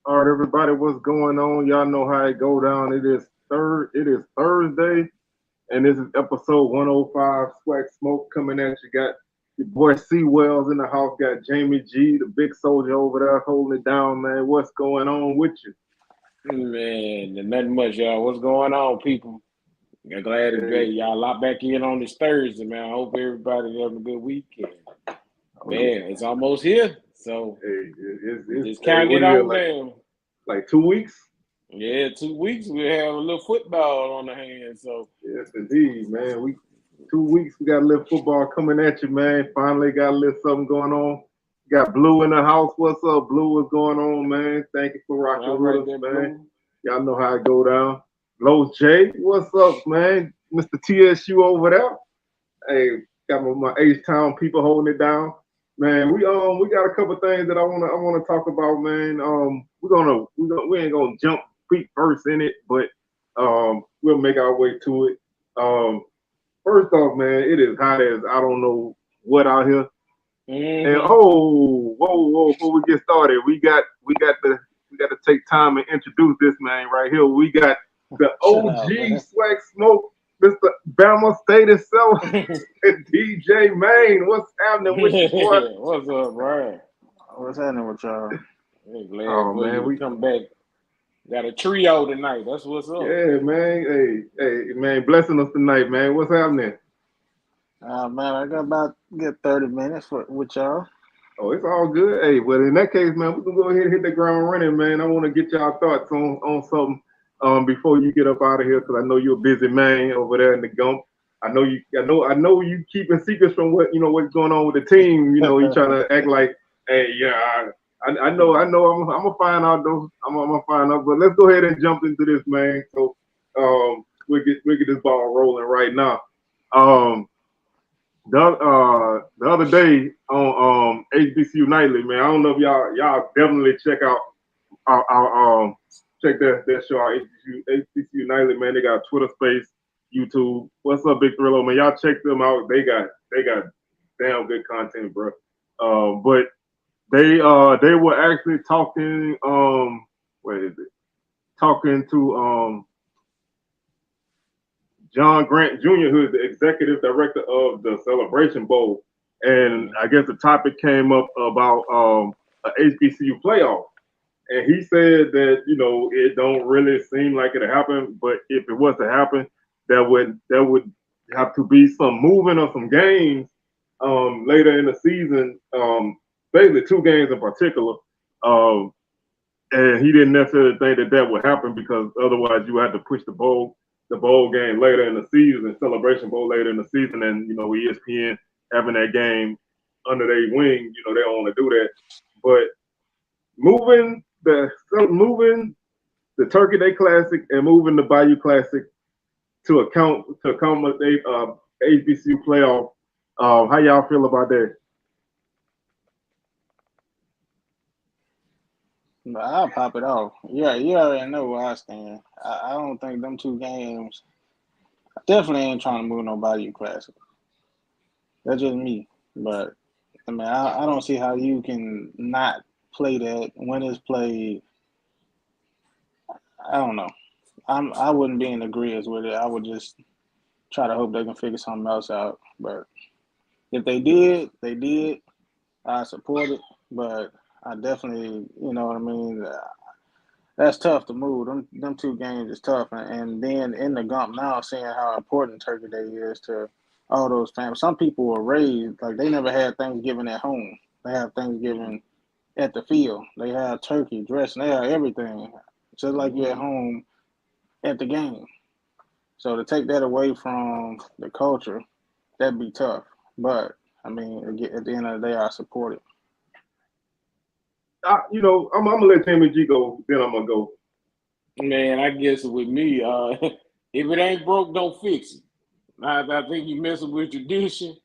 All right, everybody, what's going on? Y'all know how it go down. It is Thursday, and this is episode 105. SWAC Smoke coming at you. Got your boy C Wells in the house. Got Jamie G, the big soldier over there, holding it down, man. What's going on with you? Man, nothing much, y'all. What's going on, people? I'm glad to be Hey, y'all lock back in on this Thursday, man. I hope everybody's having a good weekend. oh yeah. Man, it's almost here, so Hey, just hey, count what it is it on like? down. Like 2 weeks? Yeah, 2 weeks we'll have a little football on the hands. So Yes, indeed, man. We 2 weeks. We got a little football coming at you, man. Finally got a little something going on. Got Blue in the house. What's up, Blue? What's going on, man? Thank you for rocking all with right, us, there, man. Blue. Y'all know how it go down. Low J, what's up, man? Mr. TSU over there. Hey, got my H Town people holding it down. Man, we got a couple things that I wanna talk about, man. We ain't gonna jump feet first in it, but we'll make our way to it. Um, First off, man, it is hot as I don't know what out here. And Mm-hmm. oh, whoa, before we get started, we got to take time and introduce this man right here. We got the Chill OG out, man. Swag Smoke, Mr. Bama State itself, DJ Main. What's happening with you, boy? What's up, Brian? What's happening with y'all? Hey, glad Oh for you man, to come back. Got a trio tonight. That's what's up. yeah, man. Hey, man, blessing us tonight, man. What's happening? Man, I got about get 30 minutes with y'all. Oh, it's all good. Hey, well, in that case, man, we can go ahead and hit the ground running, man. I want to get y'all thoughts on something before you get up out of here, because I know you're a busy man over there in the Gump. I know you keeping secrets from what's going on with the team. You know, you trying to act like, hey, yeah, I know, I'm gonna find out though. I'm gonna find out, but let's go ahead and jump into this, man. So, we get this ball rolling right now. Um, the other day on HBCU Nightly, man. I don't know if y'all definitely check that show out, HBCU Nightly, man. They got Twitter Space, YouTube. What's up, Big Thrillo, man? Y'all check them out. They got damn good content, bro. But they were actually talking what is it? Talking to John Grant Jr., who is the executive director of the Celebration Bowl. And I guess the topic came up about a HBCU playoff. And he said that, it don't really seem like it'll happen, but if it was to happen, that would have to be some moving of some games later in the season, basically two games in particular. Um, and he didn't necessarily think that would happen because otherwise you had to push the bowl game later in the season, Celebration Bowl later in the season, and with ESPN having that game under their wing, they don't want to do that. But moving the Turkey Day Classic and moving the Bayou Classic to accommodate HBCU playoff. How y'all feel about that? But I'll pop it off. Yeah, you already know where I stand. I don't think them two games. I definitely ain't trying to move nobody classic. That's just me. But I mean, I don't see how you can not play that when it's played. I don't know. I wouldn't be in agreement with it. I would just try to hope they can figure something else out. But if they did, they did. I support it. But I definitely, you know what I mean. That's tough to move. Them two games is tough, and then in the Gump now, seeing how important Turkey Day is to all those families. Some people were raised like they never had Thanksgiving at home. They have Thanksgiving at the field. They have turkey, dressing. They have everything, just like you at Mm-hmm. home at the game. So to take that away from the culture, that'd be tough. But I mean, at the end of the day, I support it. I'm gonna let Jamie G go, then I'm gonna go. Man, I guess with me, if it ain't broke, don't fix it. I think you messing with tradition,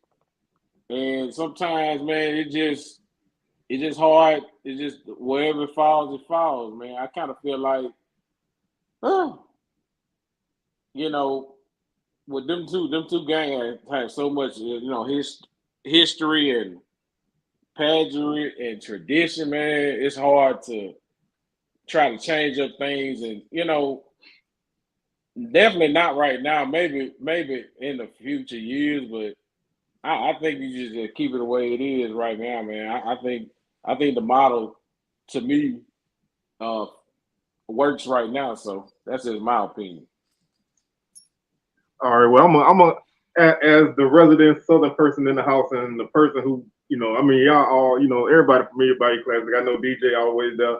and sometimes, man, it's just hard. It's just wherever it falls, it falls, man. I kind of feel like, oh, you know, with them two games have so much, history and pageantry and tradition, man. It's hard to try to change up things, and definitely not right now. Maybe in the future years, but I think you just keep it the way it is right now, man. I think the model to me works right now. So that's just my opinion. All right. Well, as the resident Southern person in the house and the person who, I mean, y'all all, everybody familiar by your classic. I know DJ always there.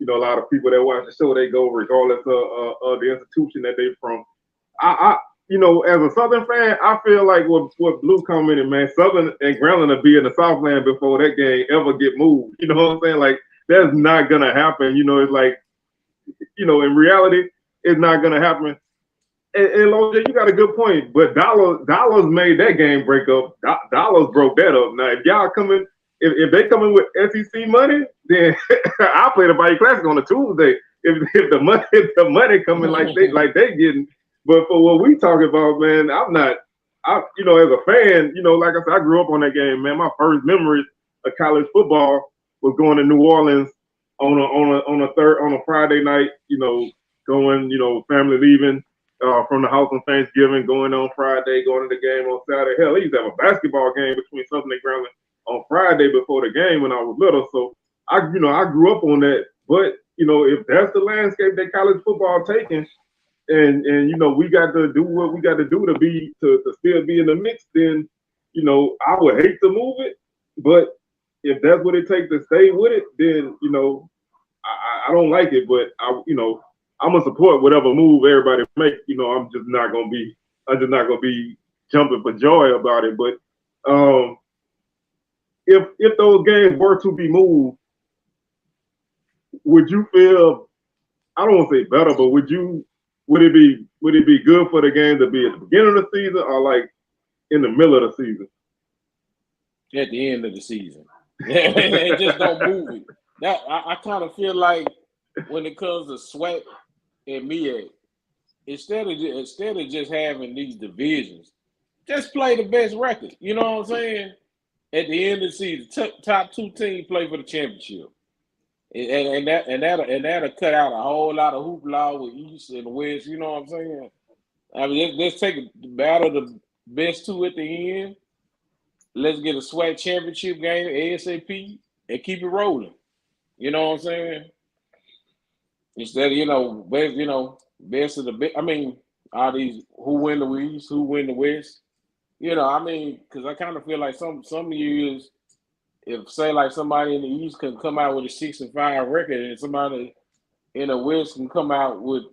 A lot of people that watch the show, they go regardless of the institution that they from. As a Southern fan, I feel like what Blue commented, man, Southern and Grambling will be in the Southland before that game ever get moved. You know what I'm saying? Like, that's not gonna happen. It's like, in reality, it's not gonna happen. And LJ, you got a good point, but Dollars made that game break up. Dollars broke that up. Now, if y'all coming, if they coming with SEC money, then I'll play the Bayou Classic on a Tuesday. If the money coming like they getting. But for what we talking about, man, as a fan, like I said, I grew up on that game, man. My first memories of college football was going to New Orleans on a Friday night, going, family leaving from the house on Thanksgiving, going on Friday, going to the game on Saturday. Hell, they used to have a basketball game between Southern and Grambling on Friday before the game when I was little. So I grew up on that. But, if that's the landscape that college football taking, and we got to do what we got to do to still be in the mix, then I would hate to move it, but if that's what it takes to stay with it, then I don't like it, but I'm gonna support whatever move everybody makes. I'm just not gonna be jumping for joy about it. But if those games were to be moved, would you feel, I don't want to say better, but would it be good for the game to be at the beginning of the season or like in the middle of the season? At the end of the season. And just don't move it. That I kind of feel like when it comes to SWAC and MEAC, instead of just having these divisions, just play the best record. You know what I'm saying? At the end of the season, top two teams play for the championship. And that'll cut out a whole lot of hoopla with East and West. You know what I'm saying? I mean, let's take the battle of the best two at the end. Let's get a SWAC championship game ASAP and keep it rolling. You know what I'm saying? Instead of best of the best. I mean, all these who win the East, who win the West. I mean, because I kind of feel like some years, if say like somebody in the East can come out with a 6-5 record, and somebody in the West can come out with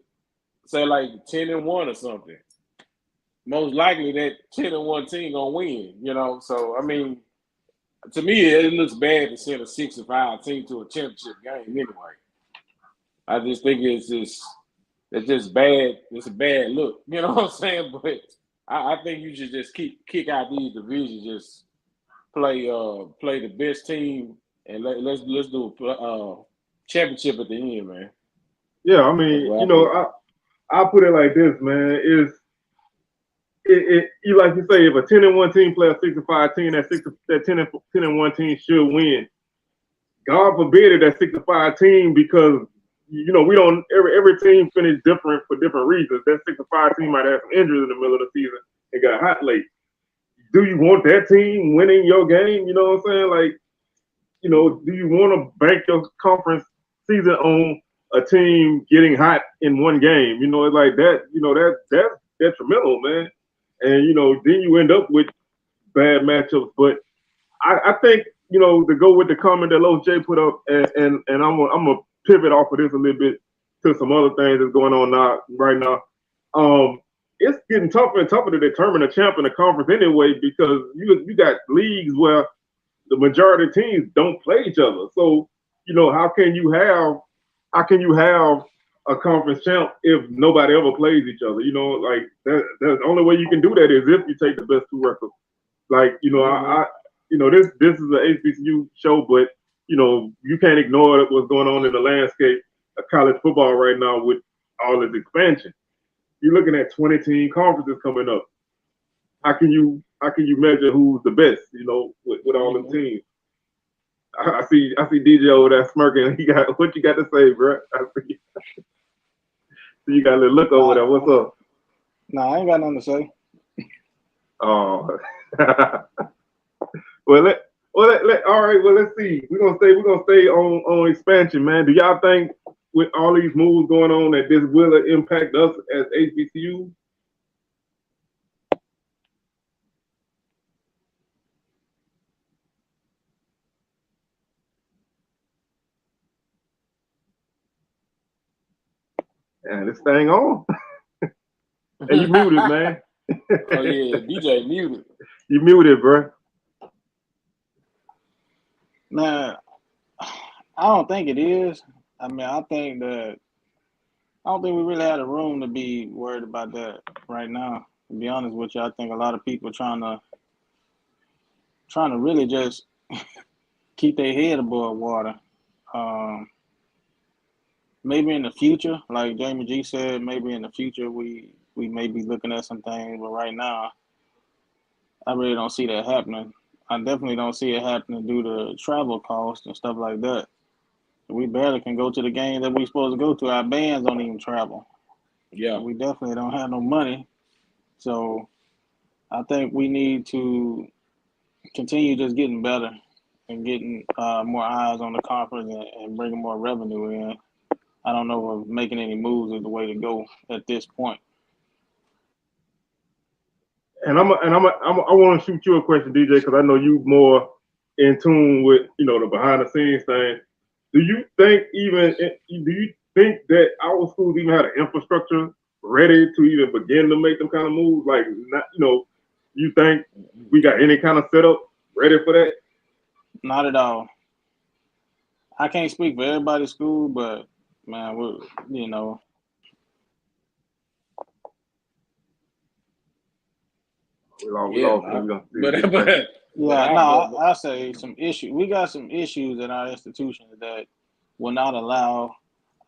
say like 10-1 or something, most likely that 10-1 team gonna win. So I mean, to me it looks bad to send a 6-5 team to a championship game anyway. I just think it's just bad. It's a bad look. You know what I'm saying? But I think you should just kick out these divisions. Just play the best team, and let's do a championship at the end, man. Yeah, I mean, I put it like this, man. You like you say, if a 10-1 team play a 6-5 team, that 10-1 team should win. God forbid it, that 6-5 team, because we don't every team finish different for different reasons. That 6-5 team might have some injuries in the middle of the season and got hot late. Do you want that team winning your game? You know what I'm saying? Like, do you want to bank your conference season on a team getting hot in one game? It's like that. That's detrimental, man. And then you end up with bad matchups. But I think to go with the comment that Los J put up, and I'm gonna pivot off of this a little bit to some other things that's going on right now. It's getting tougher and tougher to determine a champ in a conference anyway, because you got leagues where the majority of teams don't play each other. So how can you have a conference champ if nobody ever plays each other? Like that's the only way you can do that is if you take the best two records. Like this is an HBCU show, but you can't ignore what's going on in the landscape of college football right now with all this expansion. You're looking at 20-team conferences coming up. How can you measure who's the best? With all the teams. I see DJ over there smirking. He got what you got to say, bro? I see. So you got a little look over there. What's up? Nah, I ain't got nothing to say. Oh. All right. Well, let's see. We're gonna stay on expansion, man. Do y'all think with all these moves going on that this will impact us as HBCU? And this thing on. And you muted, man. Oh yeah, DJ muted. You muted, bro. Man, I don't think it is. I mean, I don't think we really have the room to be worried about that right now. To be honest with you, I think a lot of people trying to really just keep their head above water. Maybe in the future, like Jamie G said, maybe in the future we may be looking at some things, but right now, I really don't see that happening. I definitely don't see it happening due to travel costs and stuff like that. We barely can go to the game that we're supposed to go to. Our bands don't even travel. Yeah. We definitely don't have no money. So I think we need to continue just getting better and getting more eyes on the conference and bringing more revenue in. I don't know if making any moves is the way to go at this point. And I want to shoot you a question, DJ, because I know you more in tune with the behind the scenes thing. Do you think that our schools even have the infrastructure ready to even begin to make them kind of moves? Like, not, you think we got any kind of setup ready for that? Not at all. I can't speak for everybody's school, but man, I say some issues. We got some issues in our institution that will not allow.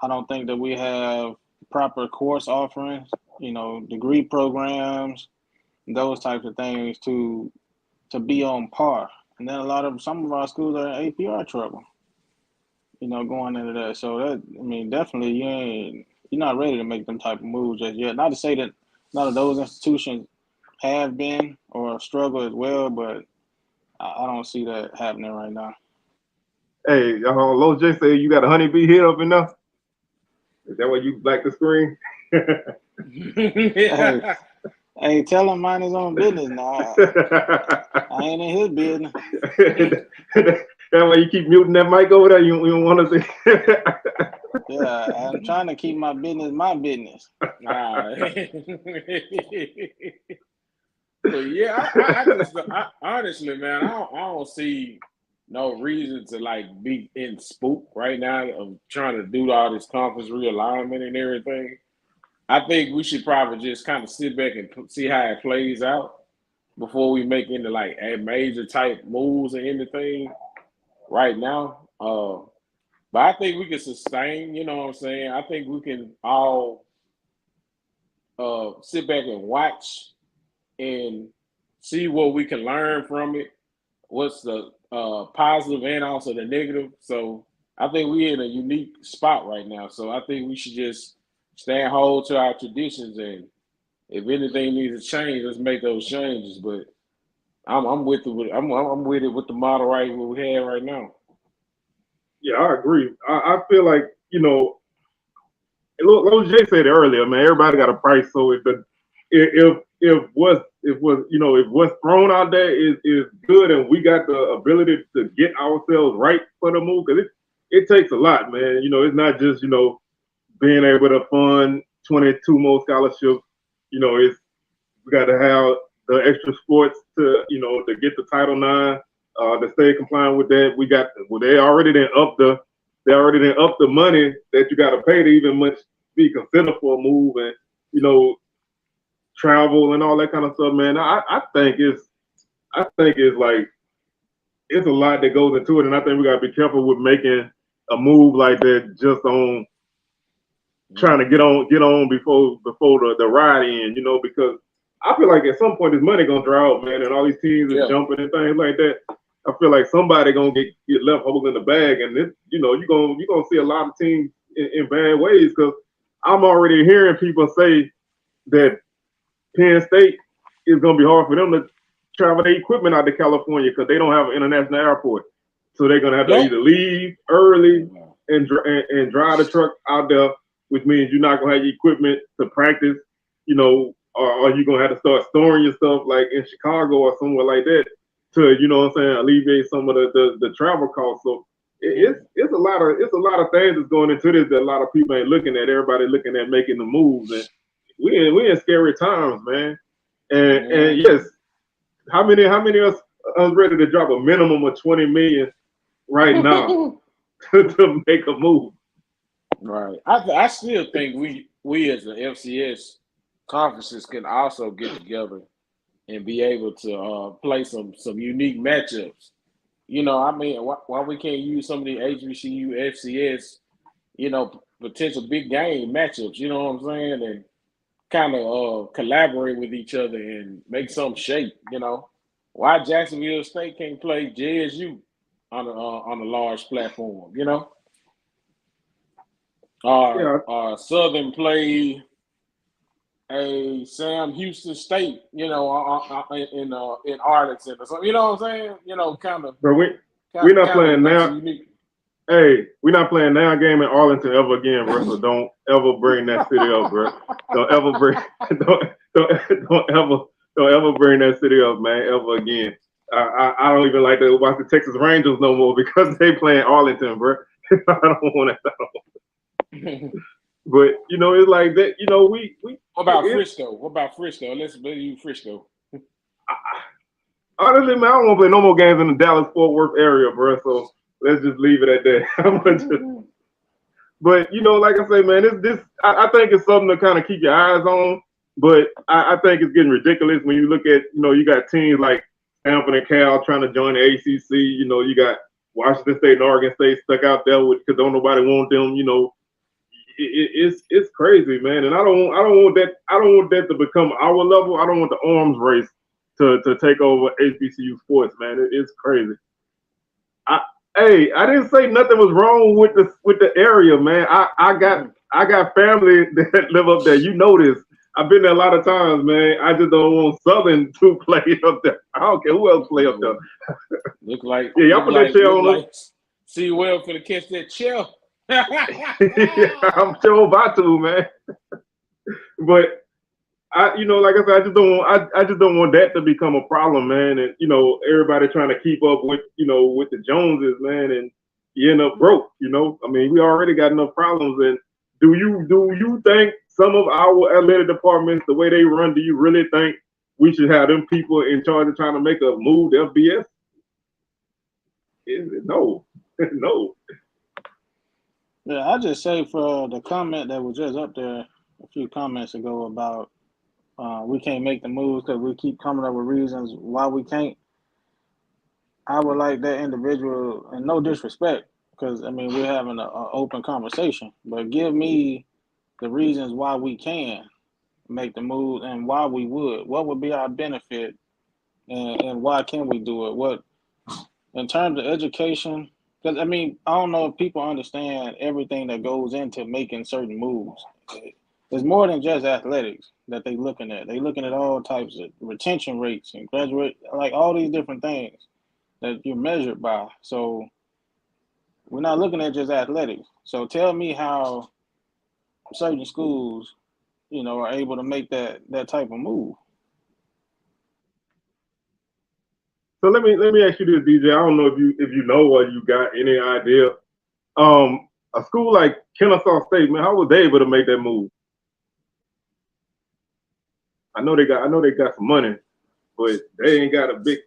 I don't think that we have proper course offerings, degree programs, those types of things to be on par. And then some of our schools are in APR trouble, going into that. So that, I mean, definitely you're not ready to make them type of moves just yet. Not to say that none of those institutions have been or struggle as well, but I don't see that happening right now. Hey, Lo J say you got a honeybee hit up enough? Is that why you like the screen? Hey, tell him mind his own business now. I ain't in his business. That way you keep muting that mic over there. You don't want to say. Yeah, I'm trying to keep my business my business. So yeah, I honestly, man, I don't see no reason to be in spook right now of trying to do all this conference realignment and everything. I think we should probably just kind of sit back and see how it plays out before we make any a major type moves or anything right now. But I think we can sustain, you know what I'm saying? I think we can all sit back and watch and see what we can learn from it. What's the positive and also the negative. So I think we're in a unique spot right now. So I think we should just stand hold to our traditions, and if anything needs to change, let's make those changes. But I'm with it. I'm with it with the model what we have right now. Yeah, I agree. I feel like Lil J said it earlier, man. Everybody got a price, so if what's thrown out there is good, and we got the ability to get ourselves right for the move, because it takes a lot, man. It's not just being able to fund 22 more scholarships. We got to have the extra sports to to get the Title IX, to stay compliant with that. They already didn't up the money that you got to pay to even much be considered for a move, and travel and all that kind of stuff, man. I think it's a lot that goes into it, and I think we gotta be careful with making a move like that just on trying to get on before the ride ends, because I feel like at some point this money gonna dry out, man, and all these teams are jumping and things like that. I feel like somebody gonna get left holding the bag, and this, you're gonna see a lot of teams in bad ways because I'm already hearing people say that Penn State is gonna be hard for them to travel their equipment out to California because they don't have an international airport, so they're gonna have to either leave early and drive the truck out there, which means you're not gonna have your equipment to practice, or you're gonna have to start storing your stuff like in Chicago or somewhere like that to, alleviate some of the travel costs. So it's a lot of things that's going into this that a lot of people ain't looking at. Everybody looking at making the moves, and we in scary times, man. And yes, how many of us ready to drop a minimum of 20 million right now to make a move? Right. I still think we as the FCS conferences can also get together and be able to play some unique matchups. Why we can't use some of the HBCU, FCS, potential big game matchups, you know what I'm saying? And kind of collaborate with each other and make some shape, Why Jacksonville State can't play JSU on a large platform, Southern play a Sam Houston State, in Arlington or something. You know what I'm saying? Kind of. But we're not playing now. Hey, we're not playing now game in Arlington ever again, bro. So don't ever bring that city up, bro. Don't ever bring that city up, man, ever again. I don't even like to watch the Texas Rangers no more because they playing Arlington, bro. I don't want that. But it's like that. We. What about Frisco? Let's believe Frisco. Honestly, man, I don't want to play no more games in the Dallas-Fort Worth area, bro. So let's just leave it at that. But like I say, man, I think it's something to kind of keep your eyes on. But I think it's getting ridiculous when you look at, you got teams like Stanford and Cal trying to join the ACC. You got Washington State and Oregon State stuck out there because don't nobody want them. It's crazy, man. And I don't want that to become our level. I don't want the arms race to take over HBCU sports, man. It's crazy. I didn't say nothing was wrong with the area, man. I got family that live up there. This. I've been there a lot of times, man. I just don't want Southern to play up there. I don't care who else play up there. Look like y'all put that chair on. Like, see well for to catch that chair. Yeah, I'm sure about to, man. But like I said, I just don't want that to become a problem, man. And everybody trying to keep up with with the Joneses, man, and you end up broke. We already got enough problems. And do you think some of our athletic departments, the way they run, do you really think we should have them people in charge of trying to make a move to FBS? No, no. Yeah, I just say for the comment that was just up there a few comments ago about we can't make the moves because we keep coming up with reasons why we can't. I would like that individual, and no disrespect, because we're having an open conversation, but give me the reasons why we can make the move and why we would. What would be our benefit, and why can we do it? What in terms of education? Because I don't know if people understand everything that goes into making certain moves. It's more than just athletics that they're looking at. They're looking at all types of retention rates and graduate, like all these different things that you're measured by. So we're not looking at just athletics. So tell me how certain schools, are able to make that type of move. So let me ask you this, DJ. I don't know if you know or you got any idea. A school like Kennesaw State, man, how was they able to make that move? I know they got some money, but they ain't got big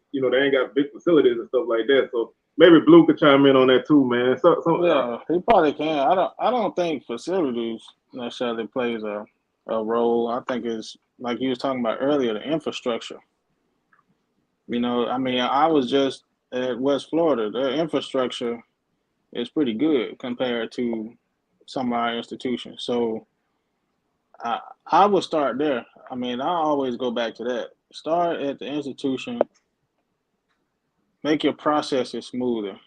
facilities and stuff like that. So maybe Blue could chime in on that too, man. Yeah, he probably can. I don't think facilities necessarily plays a role. I think it's like you was talking about earlier, the infrastructure. I was just at West Florida. Their infrastructure is pretty good compared to some of our institutions. So I would start there. I always go back to that. Start at the institution make your processes smoother.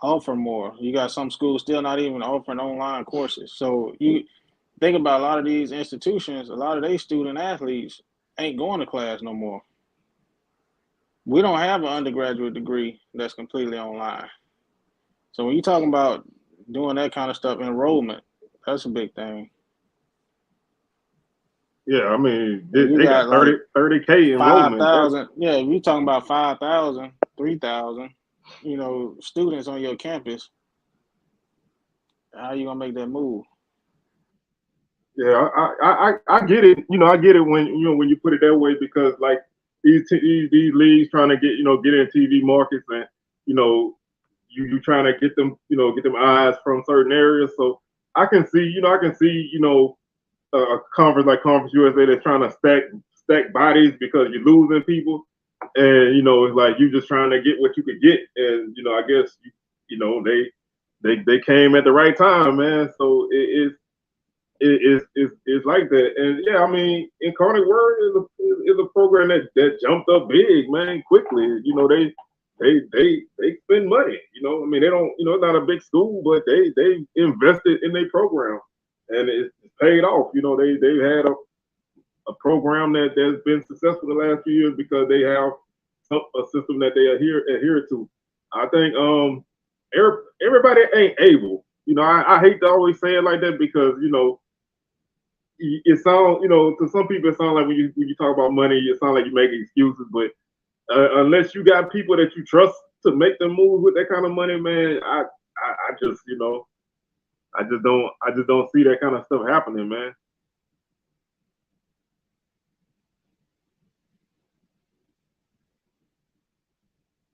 Offer more. You got some schools still not even offering online courses. So you think about a lot of these institutions, a lot of their student athletes ain't going to class no more. We don't have an undergraduate degree that's completely online. So when you're talking about doing that kind of stuff, enrollment, that's a big thing. Yeah, I mean, they got 30K enrollment. 5,000. Yeah, if you're talking about 5,000, 3,000, students on your campus, how you gonna make that move? Yeah, I get it. I get it when you put it that way, because like these leagues trying to get get in TV markets, and you trying to get them eyes from certain areas. So I can see a conference like Conference USA that's trying to stack bodies because you're losing people, and it's like you just trying to get what you could get, and I guess they came at the right time, man. So it's like that. And yeah, I mean, Incarnate Word is a program that jumped up big, man, quickly. They spend money. I mean, they don't. It's not a big school, but they invested in their program, and it's paid off. They've had a program that's been successful the last few years because they have a system that they adhere to. I think everybody ain't able. I hate to always say it like that, because it sounds, to some people it sounds like when you talk about money, it sounds like you make excuses. But unless you got people that you trust to make them move with that kind of money, man, I just I just don't see that kind of stuff happening, man.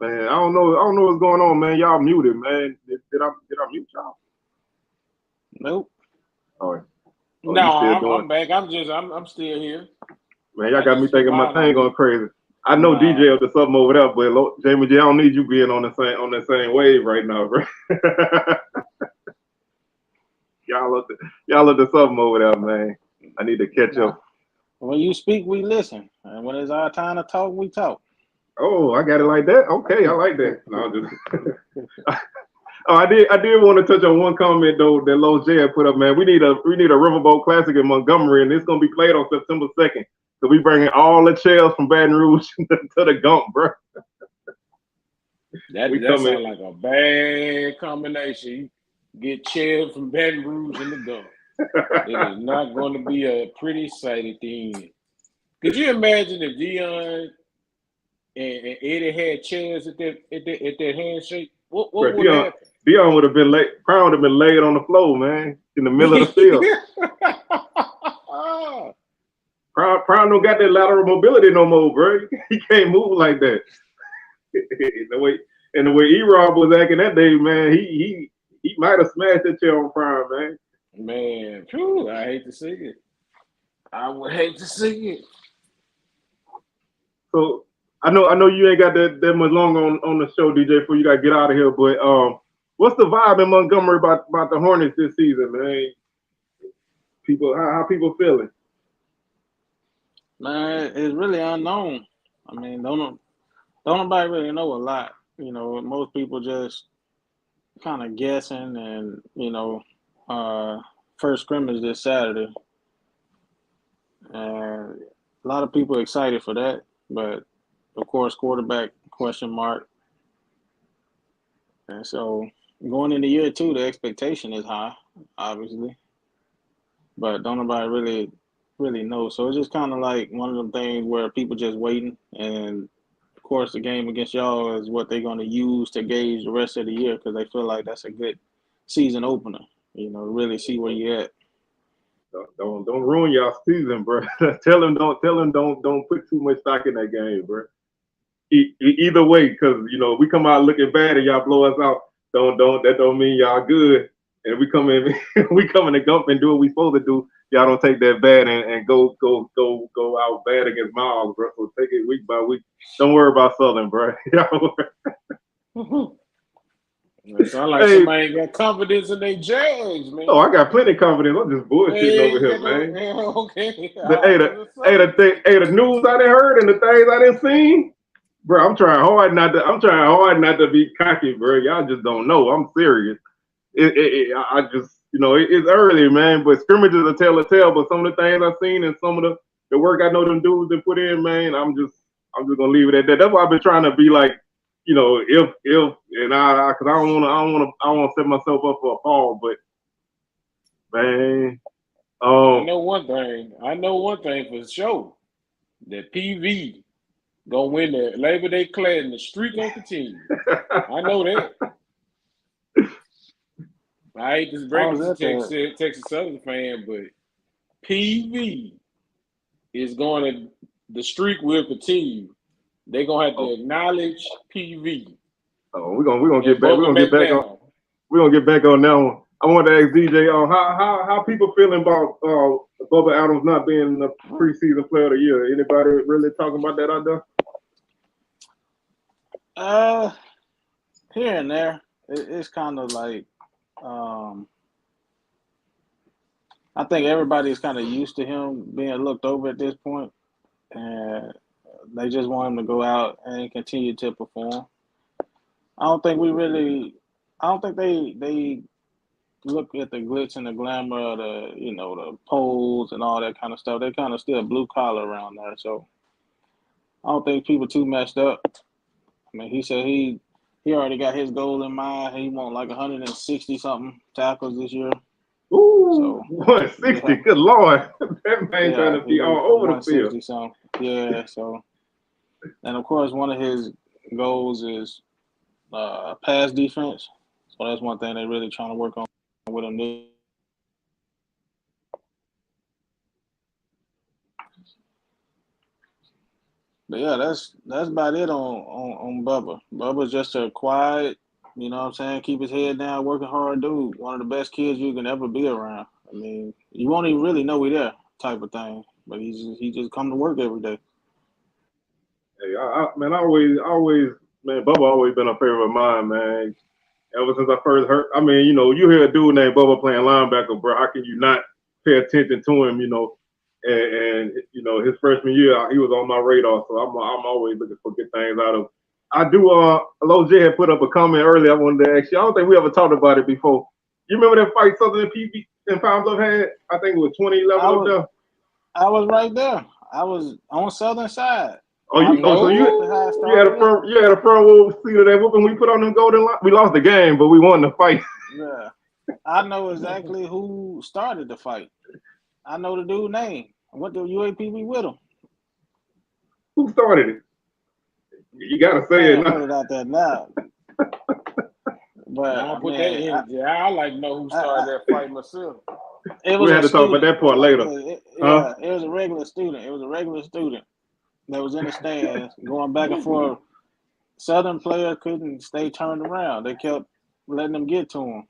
Man, I don't know what's going on, man. Y'all muted, man. Did I mute y'all? Nope. All right. Oh, no, I'm back. I'm still here. Man, y'all got me thinking my thing going crazy. I know DJ up to something over there, but Jamie J, I don't need you being on the same wave right now, bro. y'all up to something over there, man. I need to catch up. When you speak, we listen, and when it's our time to talk, we talk. Oh, I got it like that. Okay, I like that. No, just. Oh, I did want to touch on one comment though that Low J had put up, man. We need a Riverboat Classic in Montgomery, and it's gonna be played on September 2nd. So we bringing all the chairs from Baton Rouge to the Gump, bro. That sounds like a bad combination. You get chairs from Baton Rouge in the Gump. It is not going to be a pretty sight at the end. Could you imagine if Dion and Eddie had chairs at that handshake? What would happen? Dion would have been laid. Crown would have been laid on the floor, man, in the middle of the field. Crown don't got that lateral mobility no more, bro. He can't move like that. And the way E-Rob was acting that day, man, he might have smashed that chair on Crown, man. Man, phew, I hate to see it. I would hate to see it. So I know you ain't got that much long on the show, DJ, before you gotta get out of here. But what's the vibe in Montgomery about the Hornets this season, man? How people feeling? Man, it's really unknown. I mean, don't nobody really know a lot. Most people just kind of guessing, and first scrimmage this Saturday, and a lot of people excited for that, but of course, quarterback question mark. And so going into year 2, the expectation is high, obviously. But don't nobody really know. So it's just kind of like one of them things where people just waiting. And of course, the game against y'all is what they're going to use to gauge the rest of the year, because they feel like that's a good season opener, really see where you're at. Don't ruin y'all season, bro. Tell them don't put too much stock in that game, bro. Either way, because we come out looking bad and y'all blow us out. That don't mean y'all good. And we come in to Gump and do what we supposed to do. Y'all don't take that bad and go out bad against Miles, bro. So take it week by week. Don't worry about Southern, bro. It sounds like somebody got confidence in their Jags, man. Oh, I got plenty of confidence. I'm just bullshitting over here, man. Okay. The news I done heard and the things I done seen. bro, I'm trying hard not to be cocky, bro. Y'all just don't know. I'm serious. I just, it's early, man. But scrimmages are tell a tale. But some of the things I've seen and some of the work I know them dudes that put in, man, I'm just gonna leave it at that. That's why I've been trying to be like, if and because I don't want to set myself up for a fall. But man, I know one thing for sure. That PV gonna win the Labor Day class and the streak gonna continue. I know that. I hate this breaking to Texas Southern fan, but PV is the streak will continue. They're gonna have to acknowledge PV. Oh, we're gonna get back on that one. I want to ask DJ how people feeling about Bubba Adams not being the preseason player of the year. Anybody really talking about that out there? Here and there, it's kind of like I think everybody is kind of used to him being looked over at this point, and they just want him to go out and continue to perform. I don't think they look at the glitz and the glamour of the polls and all that kind of stuff. They're kind of still blue collar around there. So I don't think people too messed up. I mean, he said he already got his goal in mind. He want like 160 something tackles this year. Ooh, so, 160, yeah. Good Lord. That man trying to be all over the field. Something. Yeah, so and of course one of his goals is pass defense. So that's one thing they're really trying to work on with him. But yeah, that's about it on Bubba. Bubba's just a quiet, you know what I'm saying, keep his head down, working hard dude. One of the best kids you can ever be around. I mean, you won't even really know he's there type of thing. But he just come to work every day. Hey, Bubba always been a favorite of mine, man. Ever since I first heard, I mean, you hear a dude named Bubba playing linebacker, bro. How can you not pay attention to him, And his freshman year, he was on my radar, so I'm always looking for good things out of him. I do. Lo J had put up a comment earlier. I wanted to ask you. I don't think we ever talked about it before. You remember that fight Southern PV and Pounds Up had? I think it was 2011 up there. I was right there. I was on Southern side. So you had a front row seat of that whooping we put on them golden line. We lost the game, but we won the fight. Yeah, I know exactly who started the fight. I know the dude's name. I went to UAPB with him. Who started it? You gotta say it. I put it out there now. But I like to know who started that fight myself. We had to talk about that part later. It was a regular student. It was a regular student that was in the stands going back and forth. Southern player couldn't stay turned around. They kept letting them get to him.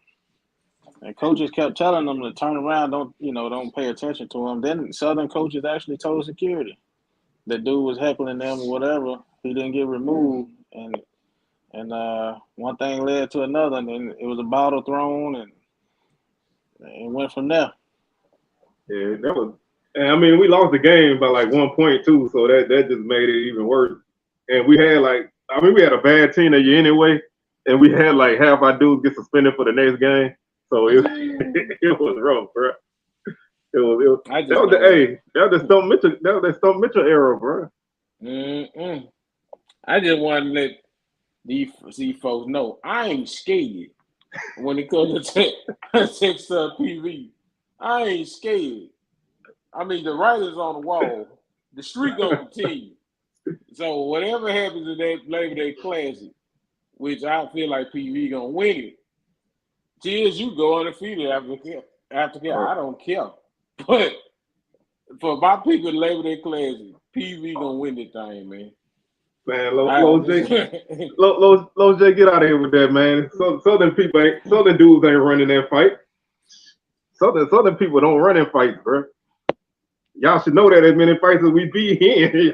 And coaches kept telling them to turn around, don't pay attention to him. Then Southern coaches actually told security that dude was heckling them or whatever. He didn't get removed, and one thing led to another, and then it was a bottle thrown, and it went from there. Yeah, that was. And I mean, we lost the game by like 1 point too, so that just made it even worse. And we had we had a bad team that year anyway, and we had like half our dudes get suspended for the next game. So it was rough, bro. That was the Stump Mitchell era, bro. I just want to let these folks know I ain't scared when it comes to Texas PV. I ain't scared. I mean, the writing's on the wall. The streak gonna continue. So whatever happens in that Labor Day Classic, which I feel like PV gonna win it. Cheers, you go undefeated after I don't care. But for my people in Labor Day Classic, PV gonna win this thing, man. Man, Lo J, get out of here with that, man. Southern dudes ain't running that fight. Southern people don't run in fights, bro. Y'all should know that as many fights as we be in.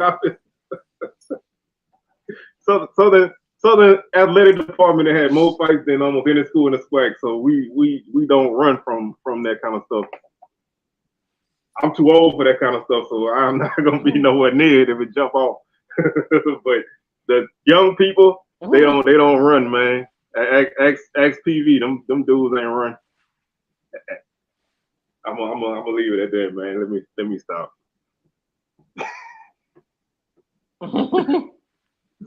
Southern athletic department had more fights than almost any school in the SWAC, so we don't run from that kind of stuff. I'm too old for that kind of stuff, so I'm not gonna be nowhere near it if it jump off. But the young people, they don't run, man. Ask PV, them dudes ain't run. I'm gonna leave it at that, man. Let me stop.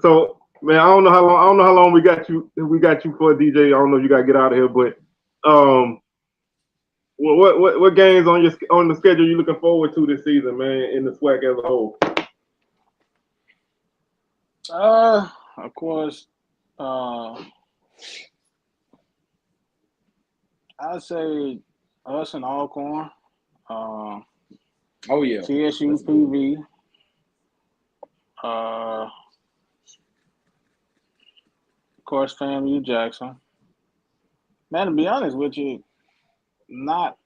So, man, I don't know how long we got you for, DJ. I don't know if you gotta get out of here, but what games on the schedule you looking forward to this season, man, in the SWAC as a whole? Of course, I'd say us and Alcorn. Oh yeah. TSU, PV. Of course, FAMU Jackson. Man, to be honest with you, not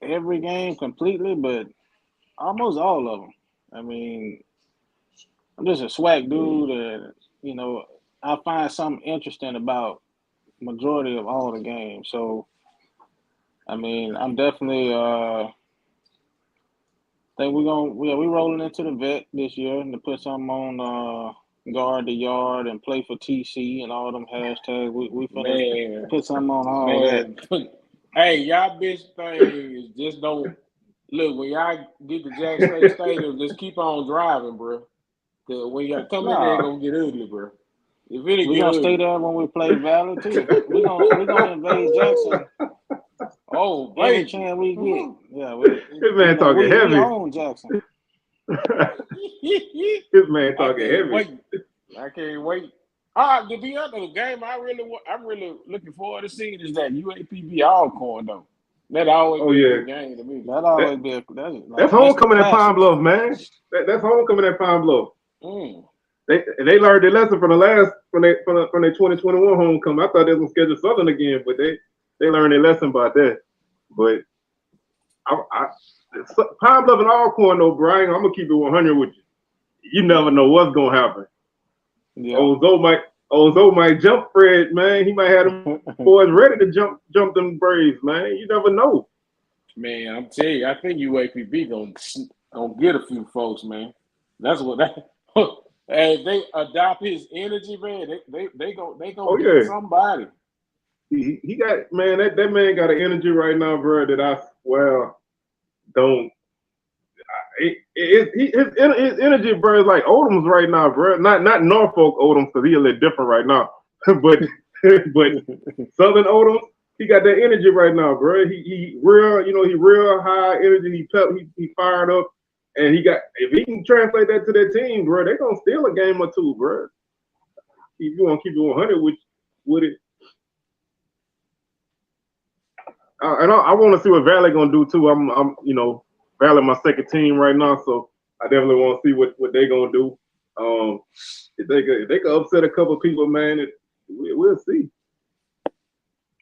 every game completely, but almost all of them. I mean, I'm just a SWAC dude, and you know, I find something interesting about majority of all the games. So, I mean, I'm definitely think we rolling into the vet this year and to put something on guard the yard and play for TC and all them hashtags. We finna put something on all that. Hey, y'all bitch thing is just don't look when y'all get to Jack State Stadium, just keep on driving, bro. Cause when y'all come in there, it's gonna get ugly, bro. If it we gonna stay there when we play Valley too. we gonna invade Jackson. Oh, every chance we get. Yeah, this man talking heavy. We own Jackson. This man talking heavy. I can't wait. To be honest, the game I'm really looking forward to seeing is that UAPB Alcorn though. That always be a good game to me. That always be that's homecoming at Pine Bluff, man. That's homecoming at Pine Bluff. They learned their lesson from their 2021 homecoming. I thought they was gonna schedule Southern again, but they learned their lesson about that. But Pine Bluff and Alcorn though, Brian, I'm gonna keep it 100 with you. You never know what's gonna happen. Yeah. Ozo might jump Fred, man. He might have them boys ready to jump them Braves, man. You never know. Man, I'm telling you, I think UAPB gonna get a few folks, man. That's what that. Hey, if they adopt his energy, man, they gonna get somebody. He got, man, that man got an energy right now, bro, that I swear don't. His energy, bro, is like Odom's right now, bro. Not Norfolk Odom's because he a little different right now, but Southern Odom, he got that energy right now, bro. He real, he real high energy. He fired up, and if he can translate that to their team, bro, they gonna steal a game or two, bro. If you want to keep it 100 with it. And I want to see what Valley gonna do too. I'm Valley my second team right now, so I definitely want to see what they gonna do. If they could upset a couple people, man, we'll see.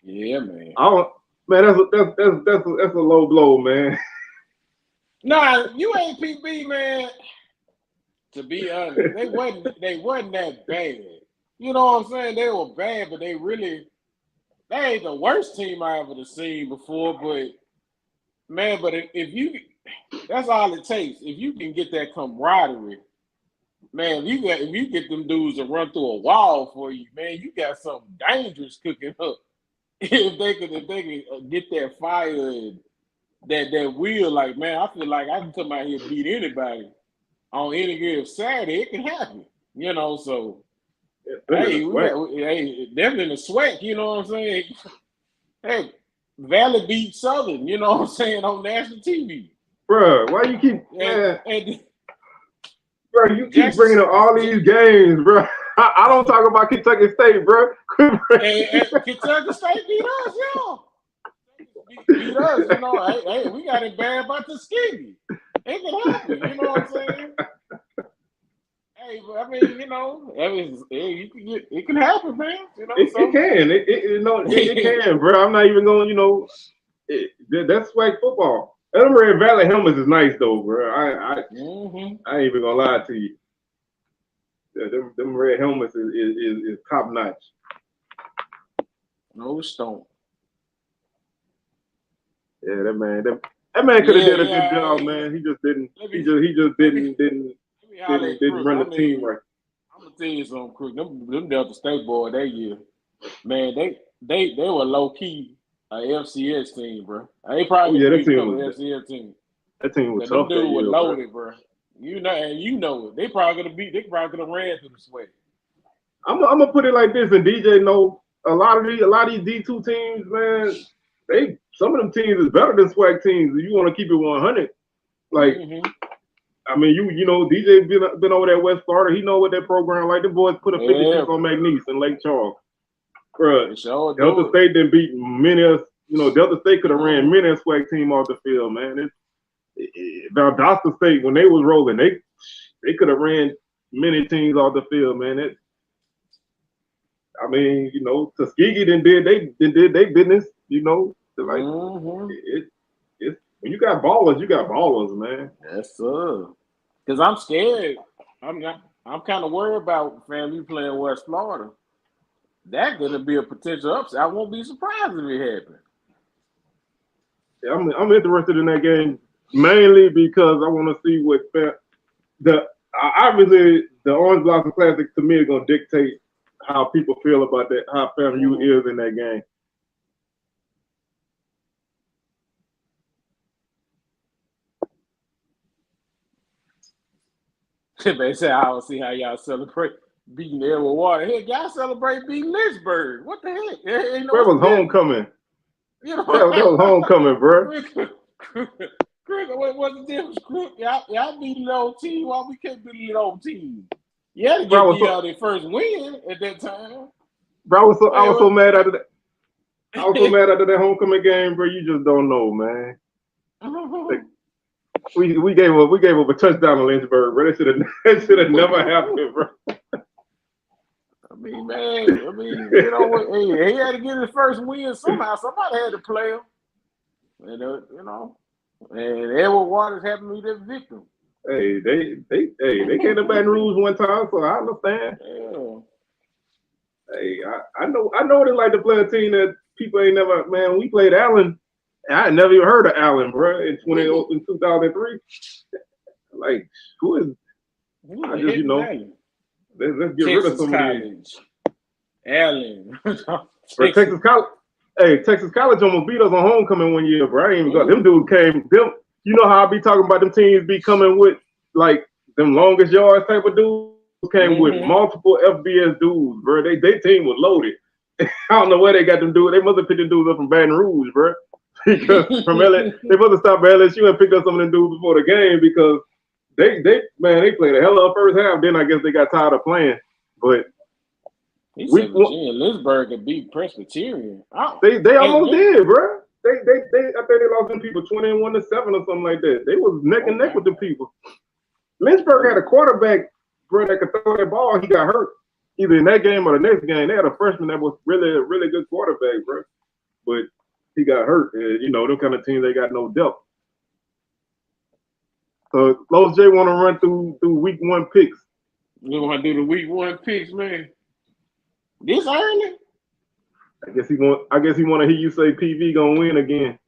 Yeah, man. Man, that's a low blow, man. Nah, UAPB, man. To be honest, they wasn't that bad. You know what I'm saying? They were bad, but they ain't the worst team I ever seen before. But man, that's all it takes. If you can get that camaraderie, man, if you get them dudes to run through a wall for you, man, you got something dangerous cooking up. If they can get that fire and that will, like, man, I feel like I can come out here and beat anybody on any given Saturday. It can happen, So hey, them in the SWAC, you know what I'm saying? Hey, Valley beat Southern, you know what I'm saying, on national TV. Bro, why you keep bro, you keep bringing up all these games, bro. I don't talk about Kentucky State, bro. and Kentucky State beat us, beat us, Hey, we got it bad about the skinny. It can happen, you know what I'm saying? Hey, but I mean, it can happen, man. It can, bro. I'm not even going, that's SWAC football. Them Red Valley helmets is nice though, bro. I ain't even gonna lie to you. Yeah, them red helmets is top notch. No stone. Yeah, that man could have did a good job, man. He just didn't. He just didn't run the team right. tell you something, Crook. Them Delta State boys that year, man, they were low key a FCS team, bro. They probably that team become an was FCS team. That team was Them tough. dudes were loaded, bro. bro. You know it. They probably could have ran through the SWAC. I'm gonna put it like this, and DJ know a lot of these D2 teams, man. Some of them teams is better than SWAC teams. If you want to keep it 100, like. I mean, you know, DJ been over there at West Florida. He know what that program like. The boys put a 56 on McNeese in Lake Charles. Bro, sure Delta State didn't beat many of, Delta State could have ran many a SWAC team off the field, man. Valdosta State, when they was rolling, they could have ran many teams off the field, man. I mean, Tuskegee did their business, like when you got ballers, man. Yes, sir. Because I'm scared. I'm kind of worried about FAMU playing West Florida. That's gonna be a potential upset. I won't be surprised if it happens. Yeah, I'm interested in that game mainly because I want to see what obviously the Orange Blossom Classic to me is gonna dictate how people feel about that, how FAMU is in that game. They say I don't see how y'all celebrate beating Edward Water. Heck, y'all celebrate beating Lynchburg. What the heck? That was homecoming. That was homecoming, bro. What's the difference? Y'all beat the old team. Why we can't beat the old team? You had to get y'all their first win at that time. Bro, I was so mad after that. I was so mad after that homecoming game, bro. You just don't know, man. We gave up a touchdown to Lynchburg, bro. That should have never happened, bro. I mean, man. He had to get his first win somehow. Somebody had to play him. And Edward Waters happened to be the victim. Hey, they came to Baton Rouge one time, so I understand. Yeah. Hey, I know what it's like to play a team that people ain't never. Man, we played Allen. I had never even heard of Allen, bro, in 2003. Like, who is? I just, let's get rid of some of these. Allen. Texas College. Hey, Texas College almost beat us on homecoming one year, bro. I ain't even got them dudes came. You know how I be talking about them teams be coming with like them longest yards type of dudes came with multiple FBS dudes, bro. They team was loaded. I don't know where they got them dudes. They must have picked them dudes up from Baton Rouge, bro. Because from LA, they must have stopped by LSU and picked up some of them dudes before the game because they played a hell of a first half. Then I guess they got tired of playing. But he said Virginia Lynchburg could beat Presbyterian. They almost did, bro. I think they lost them people 21-7 or something like that. They was neck and neck with the people. Lynchburg had a quarterback, bro, that could throw that ball. He got hurt either in that game or the next game. They had a freshman that was really a really good quarterback, bro. But he got hurt. Them kind of teams, they got no depth. So Los J want to run through week 1 picks. You want to do the week 1 picks, man? This early? I guess he want to hear you say PV gonna win again.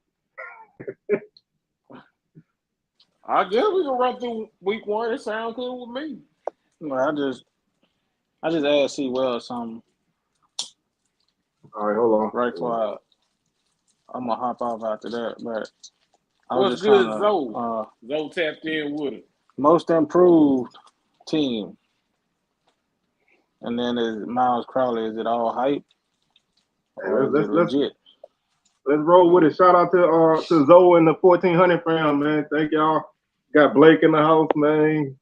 I guess we can run through week 1. It sounds good with me. Well, I just asked C Wells something. All right, hold on. Right before I'm gonna hop off after that, but I was just good, Zoe. Zoe tapped in with it. Most improved team, and then is Miles Crowley. Is it all hype? Or is it legit? Let's roll with it. Shout out to Zoe and the 1400 fam, man. Thank y'all. Got Blake in the house, man.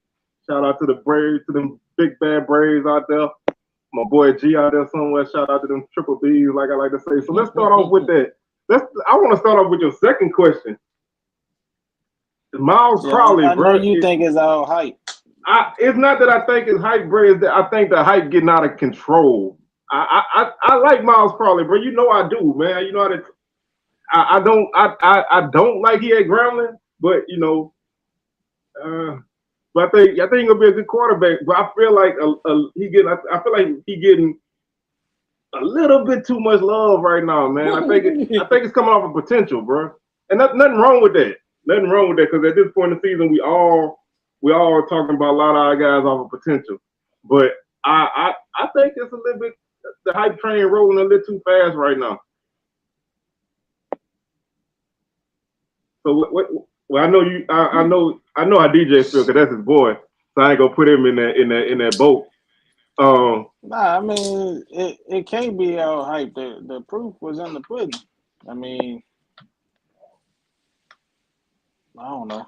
Shout out to the Braves, to them big bad Braves out there. My boy G out there somewhere. Shout out to them triple Bs, like I like to say. So let's start off with that. I want to start off with your second question. Miles Crowley, I know bro. You think it's all hype. It's not that I think it's hype, bro. It's that I think the hype getting out of control. I like Miles Crowley, bro. You know I do, man. You know that I don't like he at Grambling, but but I think he'll be a good quarterback. But I feel like I feel like he getting a little bit too much love right now, man. I think it's coming off of potential, bro. And nothing wrong with that. Nothing wrong with that because at this point in the season, we all talking about a lot of our guys off of potential. But I think it's a little bit the hype train rolling a little too fast right now. So well, I know you. I know how DJ feel because that's his boy. So I ain't gonna put him in that boat. Nah, I mean it can't be all hype. The proof was in the pudding. I mean, I don't know.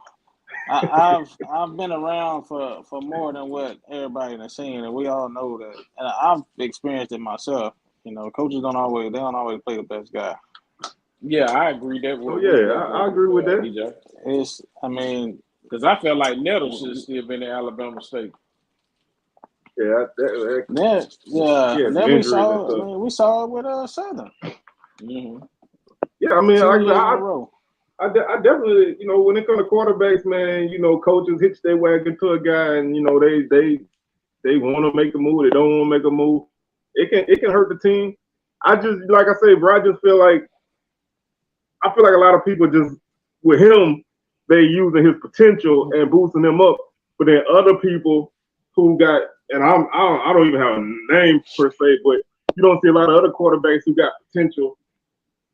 I've been around for more than what everybody has seen, and we all know that. And I've experienced it myself. You know, coaches don't always play the best guy. Yeah, I agree that. I agree with that. DJ. I mean, because I felt like Nettles should still been in Alabama State. Yeah. Then we saw. I mean, we saw it with Southern. Mm-hmm. Yeah, I mean, I definitely, you know, when it comes to quarterbacks, man, you know, coaches hitch their wagon to a guy, and you know they want to make a move, they don't want to make a move. It can hurt the team. I just, like I say, bro, I feel like a lot of people just with him, they using his potential and boosting him up, but then other people who got, and I don't even have a name per se, but you don't see a lot of other quarterbacks who got potential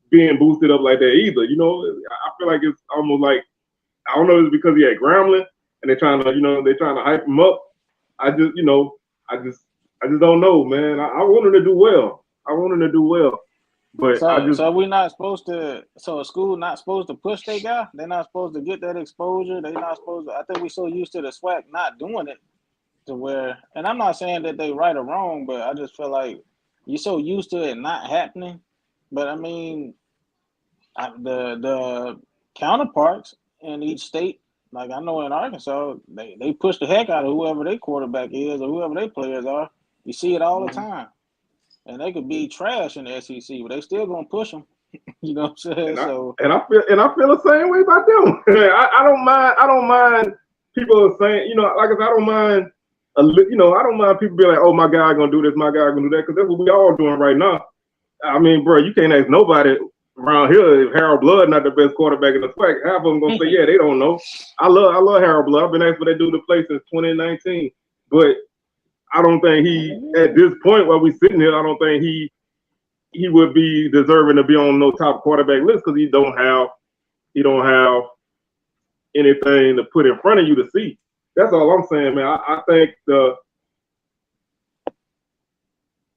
being boosted up like that either. You know, I feel like it's almost like, I don't know if it's because he had Grambling and they're trying to hype him up. I just don't know, man. I want him to do well. But so we're not supposed to. So a school not supposed to push their guy. They're not supposed to get that exposure. They're not supposed to. I think we're so used to the SWAC not doing it to where. And I'm not saying that they right or wrong, but I just feel like you're so used to it not happening. But I mean, the counterparts in each state, like I know in Arkansas, they push the heck out of whoever their quarterback is or whoever their players are. You see it all the time. And they could be trash in the SEC, but they still gonna push them. You know what I'm saying? And I feel the same way about them. I don't mind people saying, you know, like I said, I don't mind people being like, oh, my guy gonna do this, my guy gonna do that, because that's what we all doing right now. I mean, bro, you can't ask nobody around here if Harold Blood not the best quarterback in the SWAC. Half of them gonna say, yeah, they don't know. I love Harold Blood. I've been asking what they do to play since 2019, but I don't think he, at this point while we sitting here, I don't think he would be deserving to be on no top quarterback list because he don't have anything to put in front of you to see. That's all I'm saying, man. I think that's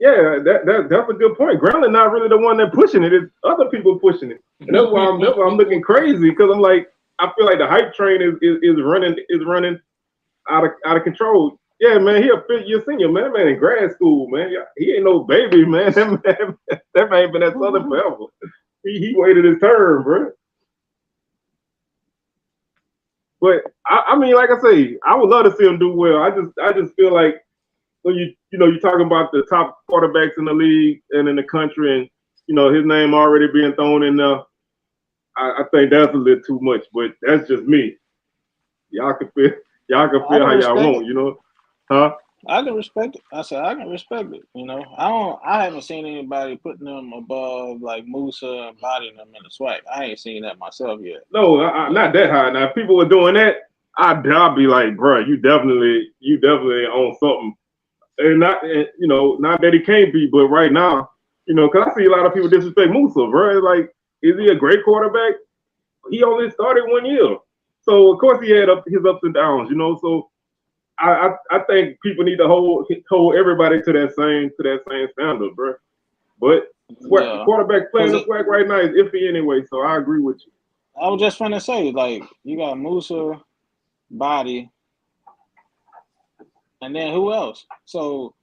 a good point. Grambling not really the one that pushing it; it's other people pushing it, and that's why I'm looking crazy because I'm like, I feel like the hype train is running out of control. Yeah, man, he a fifth-year senior, man. That man in grad school, man. He ain't no baby, man. That man been at Southern forever. He waited his turn, bro. But I mean, like I say, I would love to see him do well. I just feel like when you're talking about the top quarterbacks in the league and in the country, and you know his name already being thrown in there. I think that's a little too much, but that's just me. Y'all can feel how y'all want, you know. Huh? I can respect it. I said I can respect it. You know, I haven't seen anybody putting them above like Musa and bodying them in the SWAC. I ain't seen that myself yet. No, not that high. Now, if people were doing that, I'd be like, bro, you definitely own something. And not that he can't be, but right now, you know, because I see a lot of people disrespect Musa, bro. It's like, is he a great quarterback? He only started 1 year, so of course he had his ups and downs, you know. So I think people need to hold everybody to that same standard, bro. But quarterback playing the SWAC right now is iffy anyway, so I agree with you. I was just gonna say, like, you got Musa, Body, and then who else? So,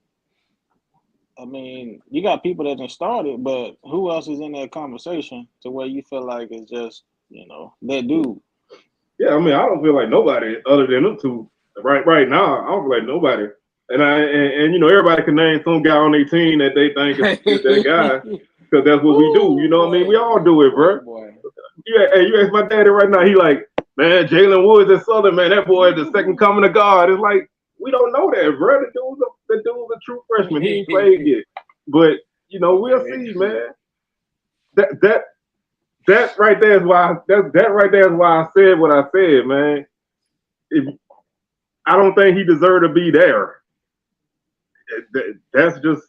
I mean, you got people that have started, but who else is in that conversation to where you feel like it's just, you know, that dude? Yeah, I mean, I don't feel like nobody other than them two. Right now, I don't feel like nobody. And you know, everybody can name some guy on their team that they think is that guy because that's what we do. You know what I mean? We all do it, bro. You ask my daddy right now, he like, man, Jalen Woods at Southern, man, that boy is the second coming of God. It's like, we don't know that, bro. The dude's a true freshman. He ain't played yet. But, you know, we'll see, man. That right there is why I said what I said, man. I don't think he deserved to be there. that's just.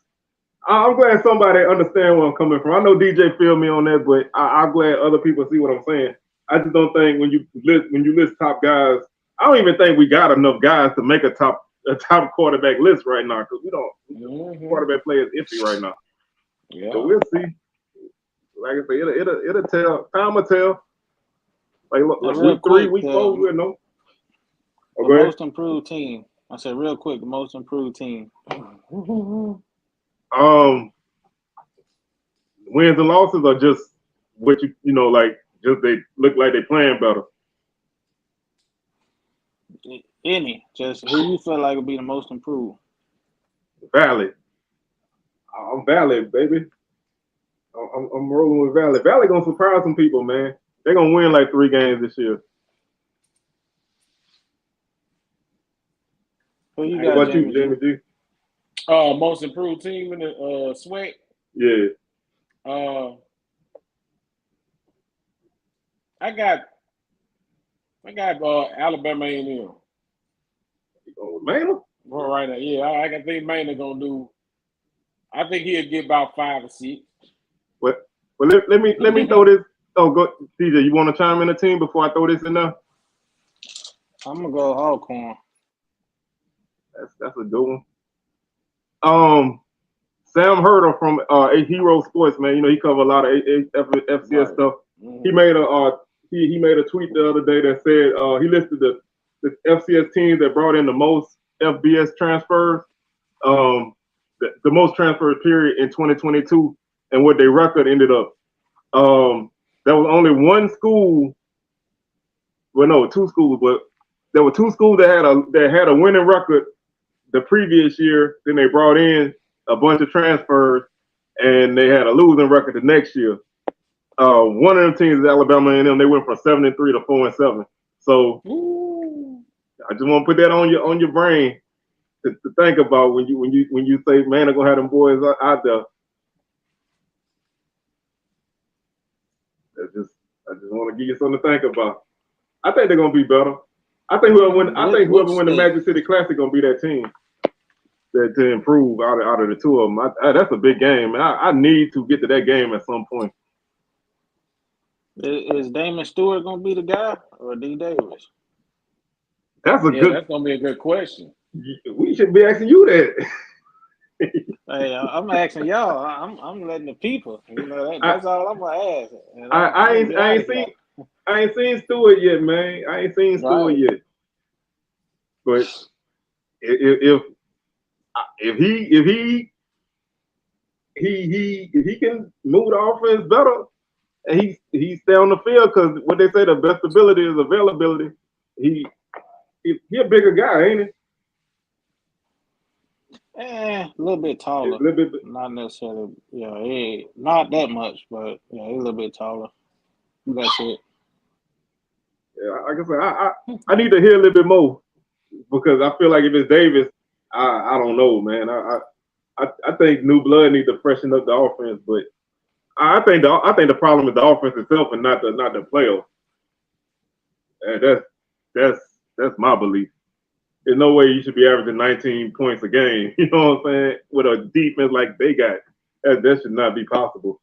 I'm glad somebody understand where I'm coming from. I know DJ feel me on that, but I'm glad other people see what I'm saying. I just don't think when you list top guys, I don't even think we got enough guys to make a top quarterback list right now because we don't. Quarterback play is iffy right now. Yeah. So we'll see. Like I say, it'll tell. Time will tell. Like week 3, week 4, we'll know. The most improved team. I said real quick, the most improved team. Wins and losses are just what you know, like just they look like they playing better. Just who you feel like would be the most improved? Valley. I'm Valley, baby. I'm rolling with Valley. Valley gonna surprise some people, man. They're gonna win like 3 games this year. Who you got, about you, Jamie G? Most improved team in the SWAC. Yeah. I got Alabama A&M. Oh, Maynard? Well, right now, yeah. I think Maynard gonna do. I think he'll get about 5 or 6. Well, let me throw this. Oh, go, DJ. You want to chime in the team before I throw this in there? I'm gonna go Alcorn. That's a good one. Sam Herter from A Hero Sports, man. You know he cover a lot of FCS stuff. Mm-hmm. He made a tweet the other day that said he listed the FCS teams that brought in the most FBS transfers, the most transfer period in 2022, and what their record ended up. There was only one school. Well, no, 2 schools, but there were 2 schools that had a winning record the previous year. Then they brought in a bunch of transfers, and they had a losing record the next year. One of them teams is Alabama A&M. They went from 7-3 to 4-7. So I just want to put that on your brain to think about when you say, man, I'm gonna have them boys out there. I just want to give you something to think about. I think they're gonna be better. I think whoever win the Magic City Classic gonna be that team that to improve out of the 2 of them. That's a big game. I need to get to that game at some point. Is Damon Stewart gonna be the guy or D. Davis? That's gonna be a good question. We should be asking you that. Hey, I'm asking y'all. I'm letting the people. You know, that's all I'm gonna ask. I ain't seen Stewart yet, man. I ain't seen Stewart yet. But if he can move the offense better and he stay on the field, because what they say, the best ability is availability. He a bigger guy, ain't he? A little bit taller. Not necessarily, not that much, but he's a little bit taller. That's it. Yeah, like I said, I need to hear a little bit more, because I feel like if it's Davis, I don't know, man. I think new blood needs to freshen up the offense, but I think the problem is the offense itself and not the playoffs. And that's my belief. There's no way you should be averaging 19 points a game. You know what I'm saying? With a defense like they got, that should not be possible.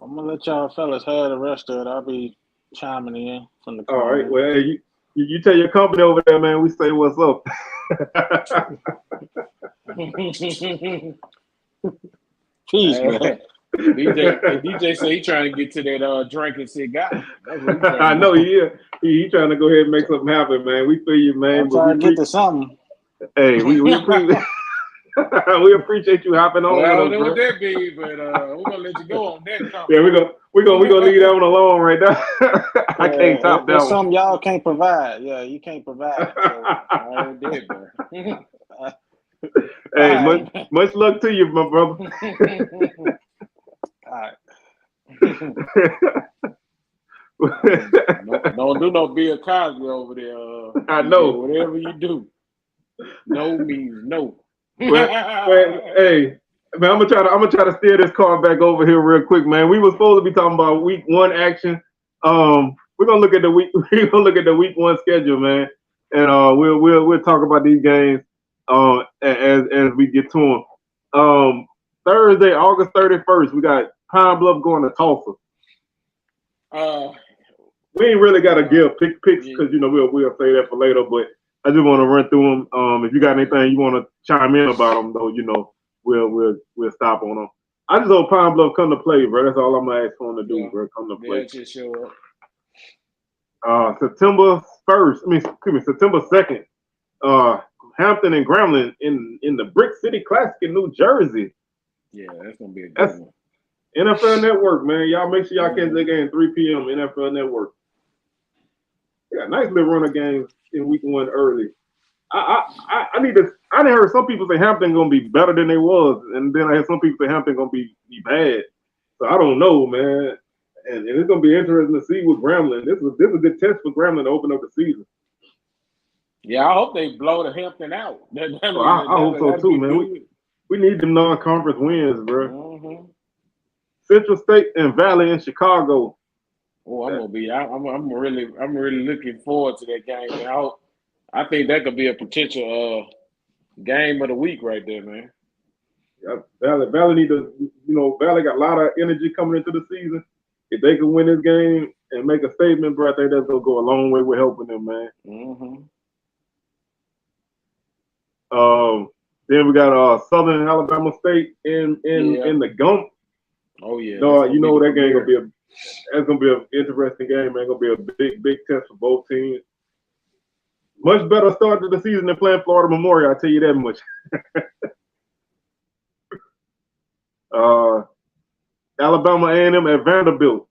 I'm gonna let y'all fellas have the rest of it. I'll be chiming in from the corner. All right. Well, hey, you tell your company over there, man. We say what's up. Peace, man. DJ say he trying to get to that drinking cigar. I know he is. He trying to go ahead and make something happen, man. We feel you, man. I'm trying to get to something. Hey, we appreciate we appreciate you hopping on. Well, I don't know what that be, but we're gonna let you go on that. Yeah, we're gonna leave that one alone right now. I can't top that one. Something y'all can't provide. Yeah, you can't provide. So. I did, bro. Hey, much luck to you, my brother. All right. Don't do no Bill Cosby over there. I know. Whatever you do, no means no. Well, hey, man, I'm gonna try to steer this car back over here real quick, man. We were supposed to be talking about week 1 action. We're gonna look at the week 1 schedule, man. and we'll talk about these games as we get to them. Thursday, August 31st, we got Pine Bluff going to Tulsa. We ain't really got to give picks because we'll say that for later. But I just want to run through them. If you got anything you want to chime in about them, though, we'll stop on them. I just hope Pine Bluff come to play, bro. That's all I'm gonna ask for them to do, bro. Come to play. Yeah, just show up. September 2nd. Hampton and Grambling in the Brick City Classic in New Jersey. Yeah, that's gonna be a good one. NFL Network, man. Y'all make sure y'all catch that game 3 p.m. NFL Network. Yeah, nice little run of games in week 1 early. I heard some people say Hampton gonna be better than they was, and then I heard some people say Hampton gonna be bad. So I don't know, man. And it's gonna be interesting to see with Grambling. This is a good test for Grambling to open up the season. Yeah, I hope they blow the Hampton out. I hope so too, man. We need them non-conference wins, bro. Mm-hmm. Central State and Valley in Chicago. Oh, I'm really looking forward to that game, man. I think that could be a potential game of the week right there, man. Yeah, Valley need to, Valley got a lot of energy coming into the season. If they can win this game and make a statement, bro, I think that's gonna go a long way with helping them, man. Mm-hmm. Then we got Southern Alabama State in the Gump. Oh yeah. No, that game gonna be an interesting game, man. Gonna be a big test for both teams. Much better start to the season than playing Florida Memorial, I'll tell you that much. Alabama A&M at Vanderbilt.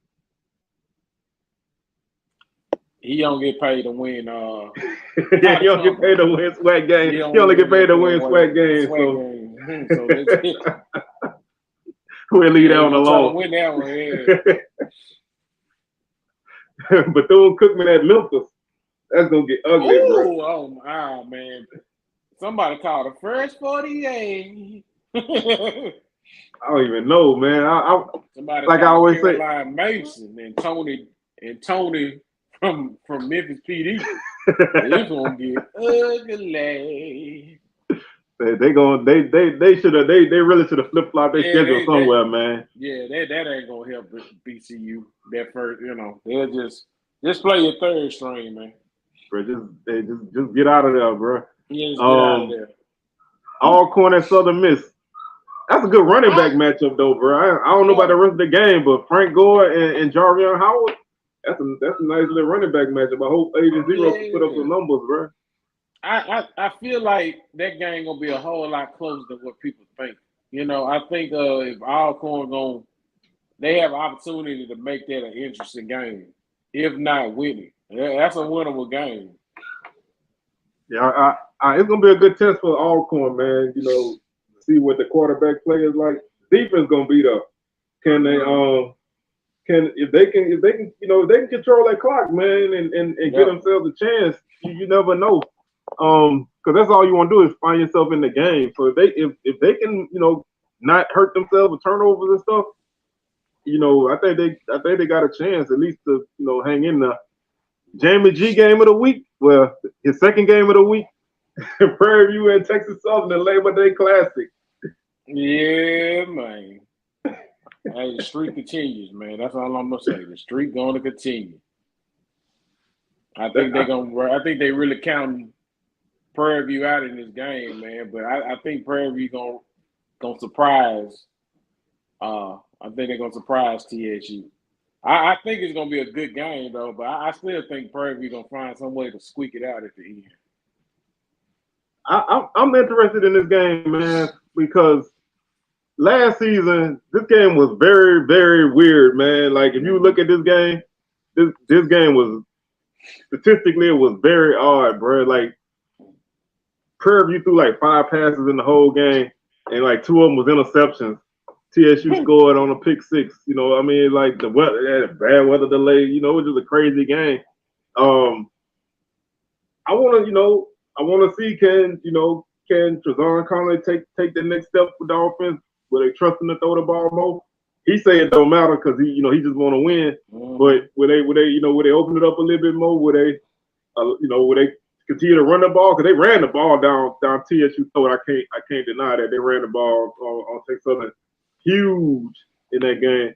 He don't get paid to win. Yeah, he don't get paid to win SWAC games. He only get paid to win SWAC games. So we'll leave that on the low. Win that one, yeah. Bethune-Cookman at Memphis. That's gonna get ugly, bro. Oh my man! Somebody called the first 48. I don't even know, man. Somebody like I always say, Mason and Tony from Memphis PD. It's gonna get ugly. They really should have flip flopped their schedule somewhere, man. Yeah, that ain't gonna help BCU. That first, they'll just play your third string, man. Bro, just get out of there, bro. Yeah, just get out of there. Alcorn at Southern Miss. That's a good running back matchup, though, bro. I don't know about the rest of the game, but Frank Gore and Jarvion Howard, that's a nice little running back matchup. I hope Agent Zero can put up some numbers, bro. I feel like that game gonna be a whole lot closer than what people think. I think if Alcorn they have an opportunity to make that an interesting game, if not winning. That's a winnable game. Yeah, it's gonna be a good test for Alcorn, man. See what the quarterback play is like. Defense gonna be there. Can they if they can control that clock, man, and give themselves a chance, you never know. Because that's all you want to do is find yourself in the game. So if they can not hurt themselves with turnovers and stuff, I think they got a chance at least to hang in there. Jamie G game of the week. Well, his second game of the week. Prairie View and Texas Southern, the Labor Day Classic. Yeah, man. Hey, the streak continues, man. That's all I'm gonna say. The streak going to continue. I think they really counting Prairie View out in this game, man. But I think Prairie View gonna surprise. I think they're gonna surprise TSU. I think it's gonna be a good game though, but I still think Prairie View gonna find some way to squeak it out at the end. I'm interested in this game, man, because last season this game was very, very weird, man. Like if you look at this game, this game was statistically it was very odd, bro. Like Prairie View threw like 5 passes in the whole game, and like 2 of them was interceptions. TSU scored on a pick 6. Like the weather, bad weather delay. It was just a crazy game. I want to see can Trezon Conley take the next step for the offense? Will they trust him to throw the ball more? He say it don't matter because he just want to win. But would they open it up a little bit more? Would they continue to run the ball because they ran the ball down TSU throat. I can't deny that they ran the ball on Texas Southern huge in that game.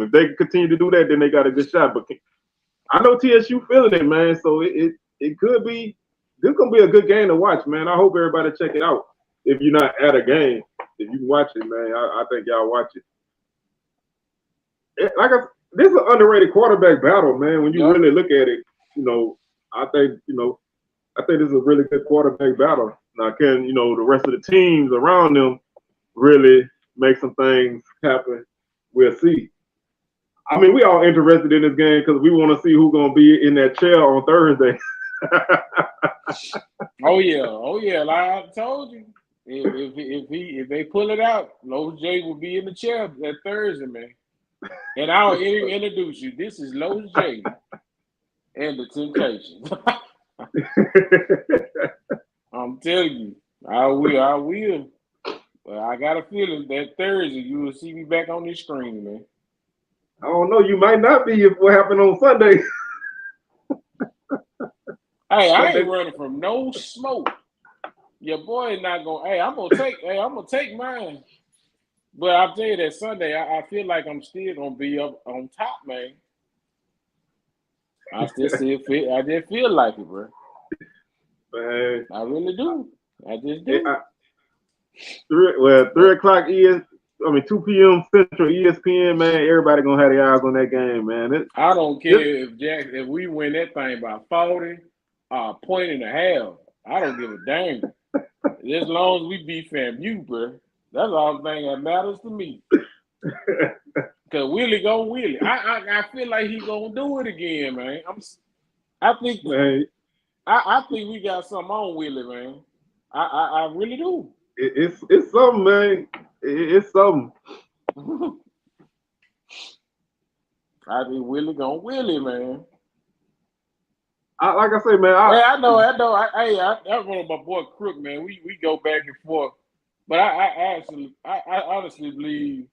If they continue to do that, then they got a good shot. But I know TSU feeling it, man. So it could be this gonna be a good game to watch, man. I hope everybody check it out. If you're not at a game, if you can watch it, man, I think y'all watch it. This is an underrated quarterback battle, man. When you really look at it, I think this is a really good quarterback battle. Now, can the rest of the teams around them really make some things happen? We'll see. I mean, we all interested in this game because we want to see who's gonna be in that chair on Thursday. Oh yeah. Like I told you, if they pull it out, Lowe's J will be in the chair that Thursday, man. And I'll introduce you. This is Lowe's J and the Temptations. I'm telling you, I will. But I got a feeling that Thursday you will see me back on this screen, man. I don't know. You might not be if what happened on Sunday. Hey, I ain't running from no smoke. Your boy is not gonna. Hey, I'm gonna take mine. But I'll tell you that Sunday, I feel like I'm still gonna be up on top, man. I just feel like it, bro. Man. I really do. I just do. 3 o'clock 2 p.m. Central ESPN, man. Everybody gonna have their eyes on that game, man. I don't care if we win that thing by 40 or a point and a half. I don't give a damn. As long as we beat FAMU, bro. That's all the thing that matters to me. Cause Willie go Willie. I feel like he gonna do it again, man. I think we got something on Willie, man. I really do. It's something, man. It's something. I think Willie gonna Willie, man. Like I say, man. I know. That's one of my boy Crook, man. We go back and forth. But I honestly believe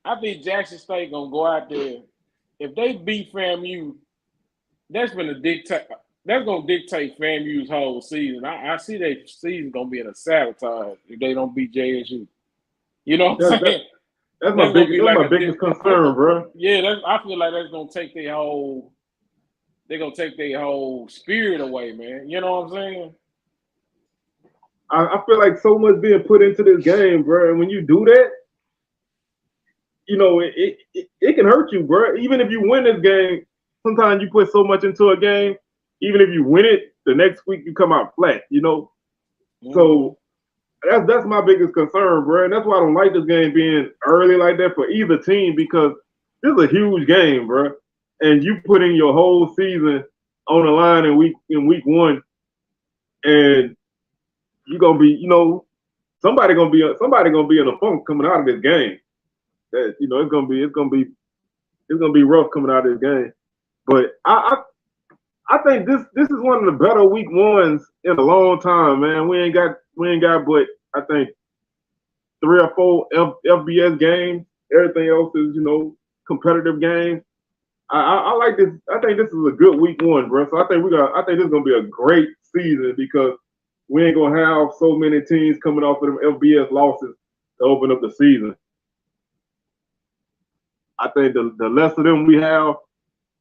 I think Jackson State gonna go out there. If they beat FAMU, that's gonna dictate FAMU's whole season. I see their season gonna be in a sabotage if they don't beat JSU. You know what I'm saying? That's my biggest concern, bro. Yeah, I feel like that's gonna take their whole. They're gonna take their whole spirit away, man. You know what I'm saying? I feel like so much being put into this game, bro. And when you do that, it can hurt you, bro. Even if you win this game, sometimes you put so much into a game. Even if you win it, the next week you come out flat, Mm-hmm. So that's my biggest concern, bro. And that's why I don't like this game being early like that for either team because this is a huge game, bro. And you put in your whole season on the line in week one, and you're gonna be, somebody gonna be in a funk coming out of this game. That it's gonna be rough coming out of this game. But I think this is one of the better week ones in a long time, man. We ain't got but I think 3 or 4 FBS games. Everything else is competitive games. I like this. I think this is a good week one, bro. So I think this is gonna be a great season because we ain't gonna have so many teams coming off of them FBS losses to open up the season. I think the less of them we have,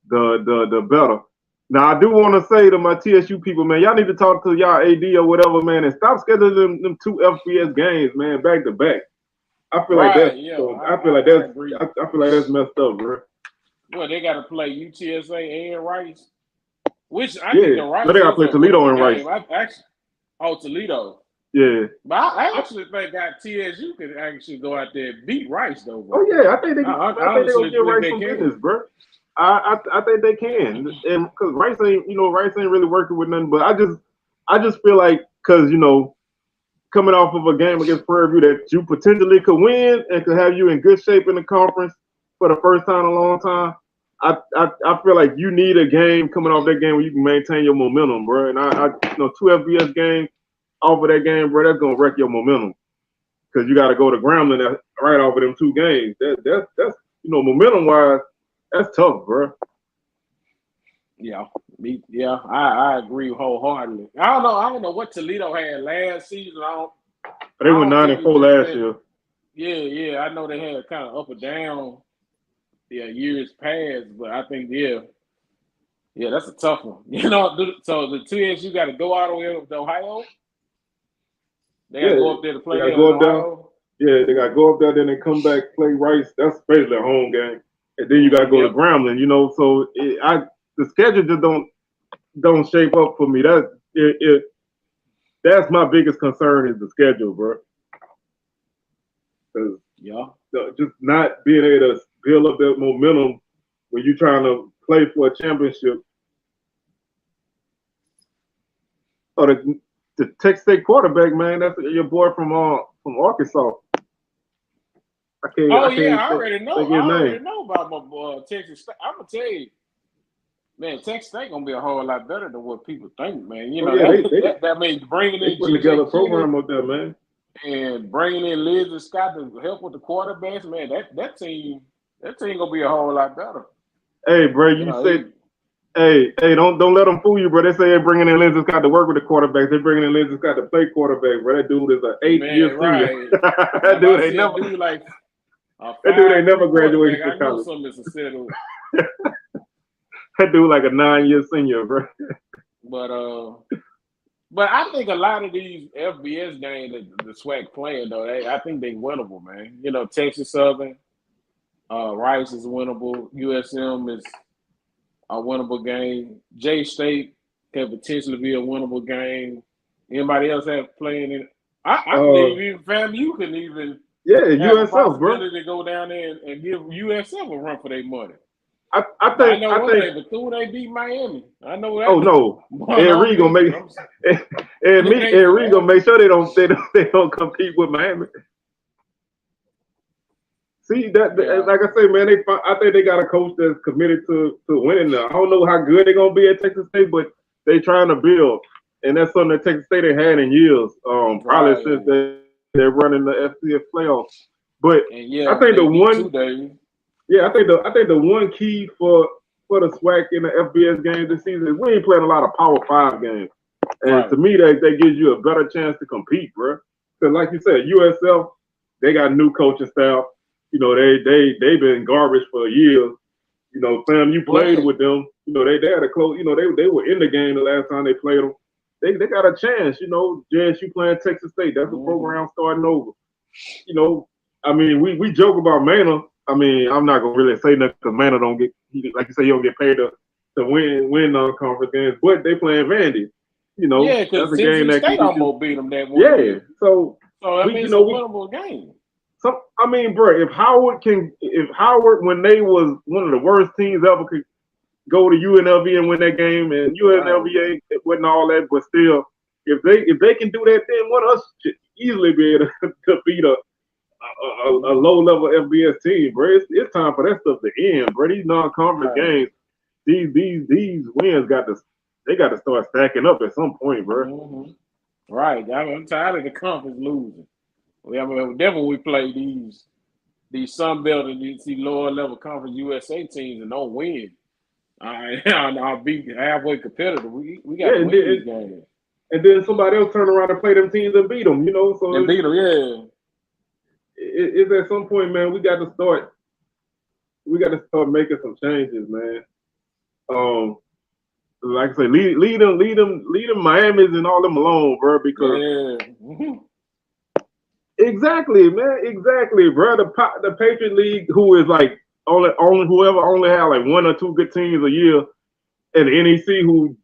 the better. Now I do want to say to my TSU people, man, y'all need to talk to y'all AD or whatever, man, and stop scheduling them 2 FBS games, man, back to back. I feel like that's messed up, bro. Well, they got to play UTSA and Rice, which I think the Rice. But they got to play Toledo and Rice. Toledo. Yeah. But I actually think that TSU could actually go out there and beat Rice, though, bro. Oh, yeah. I think they gonna give Rice some business, bro. I think they can. And because Rice ain't really working with nothing. But I just feel like because, coming off of a game against Prairie View that you potentially could win and could have you in good shape in the conference for the first time in a long time, I feel like you need a game coming off that game where you can maintain your momentum, bro. And 2 FBS games off of that game, bro, that's gonna wreck your momentum because you got to go to Grambling right off of them 2 games. That's momentum wise, that's tough, bro. I agree wholeheartedly. I don't know what Toledo had last season. They were 9-4 last year. Yeah. I know they had kind of up and down, years past, but I think that's a tough one. So the TSU got to go all the way up to Ohio. They got to go up there to play in Ohio. Yeah, they got to go up there, then they come back, play Rice. That's basically a home game, and then you got to go to Grambling. So the schedule just don't shape up for me. That's my biggest concern is the schedule, bro. Just not being able to build up that momentum when you're trying to play for a championship. Oh, the Texas State quarterback, man, that's your boy from Arkansas. I already know about my boy Texas State. I'm gonna tell you, man, Texas State gonna be a whole lot better than what people think, man. That means bringing in put together a program up there, man, and bringing in Liz and Scott to help with the quarterbacks, man. That team gonna be a whole lot better. Hey, bro, Hey, don't let them fool you, bro. They say they're bringing in Lindsey Scott to work with the quarterbacks. They're bringing in Lindsey Scott to play quarterback, bro. That dude is an 8-year senior. That dude ain't never graduated from college. That dude like a 9-year senior, bro. But I think a lot of these FBS games that the SWAC playing though, I think they winnable, man. Texas Southern, Rice is winnable. USM is a winnable game. J State can potentially be a winnable game. Anybody else have playing in? I believe even FAMU can even USF, bro. To go down there and give USF a run for their money. I think they beat Miami. I know that. Oh no, Ed Reed gonna make sure they don't compete with Miami. See that, like I say, man, I think they got a coach that's committed to winning now. I don't know how good they're gonna be at Texas State, but they trying to build, and that's something that Texas State had in years. Probably since they're running the FCS playoffs. But I think the one, I think the one key for the SWAC in the FBS games this season is we ain't playing a lot of Power 5 games, and to me that gives you a better chance to compete, bro. Because like you said, USF they got new coaching staff. They've been garbage for years. FAMU played with them. They had a close. They were in the game the last time they played them. They got a chance. JSU playing Texas State. That's a program starting over. I mean, we joke about Mana. I mean, I'm not gonna really say nothing because Mana don't get, like you say, you don't get paid to win non-conference games, but they playing Vandy. Because that's a game that State almost beat them that one. Yeah, so that means a winnable game. So I mean, bro, if Howard when they was one of the worst teams ever could go to UNLV and win that game, and UNLV wasn't all that, but still, if they can do that, then one of us should easily be able to beat a low level FBS team, bro. It's time for that stuff to end, bro. These non-conference games, these wins got to start stacking up at some point, bro. Mm-hmm. Right. I'm tired of the conference losing. Whenever we play these Sun Belt and these lower level conference USA teams and don't win, I'll be halfway competitive. We got to win these games. And then somebody else turn around and play them teams and beat them. So and beat them, yeah. It's at some point, man. We got to start making some changes, man. Like I say, lead them Miami's and all them alone, bro. Because exactly, man, exactly, bro. The Patriot League, who is like whoever only have like 1 or 2 good teams a year, and the NEC who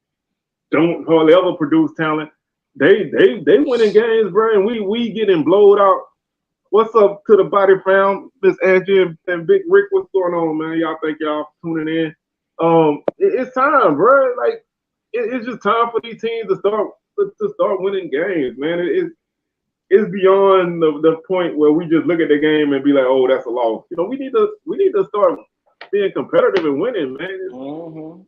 don't hardly ever produce talent, they winning games, bro, and we getting blowed out. What's up to the body fam, Miss Angie and Big Rick? What's going on, man? Y'all think y'all tuning in? It's time, bro. Like it's just time for these teams to start winning games, man. It's beyond the point where we just look at the game and be like, oh, that's a loss. We need to start being competitive and winning, man. Mm-hmm.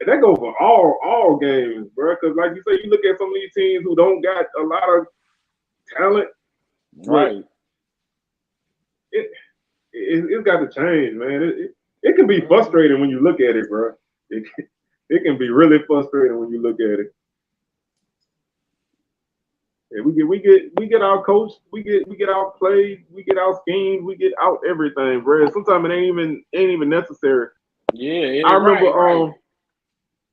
And that goes for all games, bro. Because like you say, you look at some of these teams who don't got a lot of talent, right? It's got to change, man. It can be frustrating when you look at it, bro. It can be really frustrating when you look at it. Yeah, we get out coached, we get out played, we get out schemed, we get out everything, bro. Sometimes it ain't even necessary. Yeah, I remember right.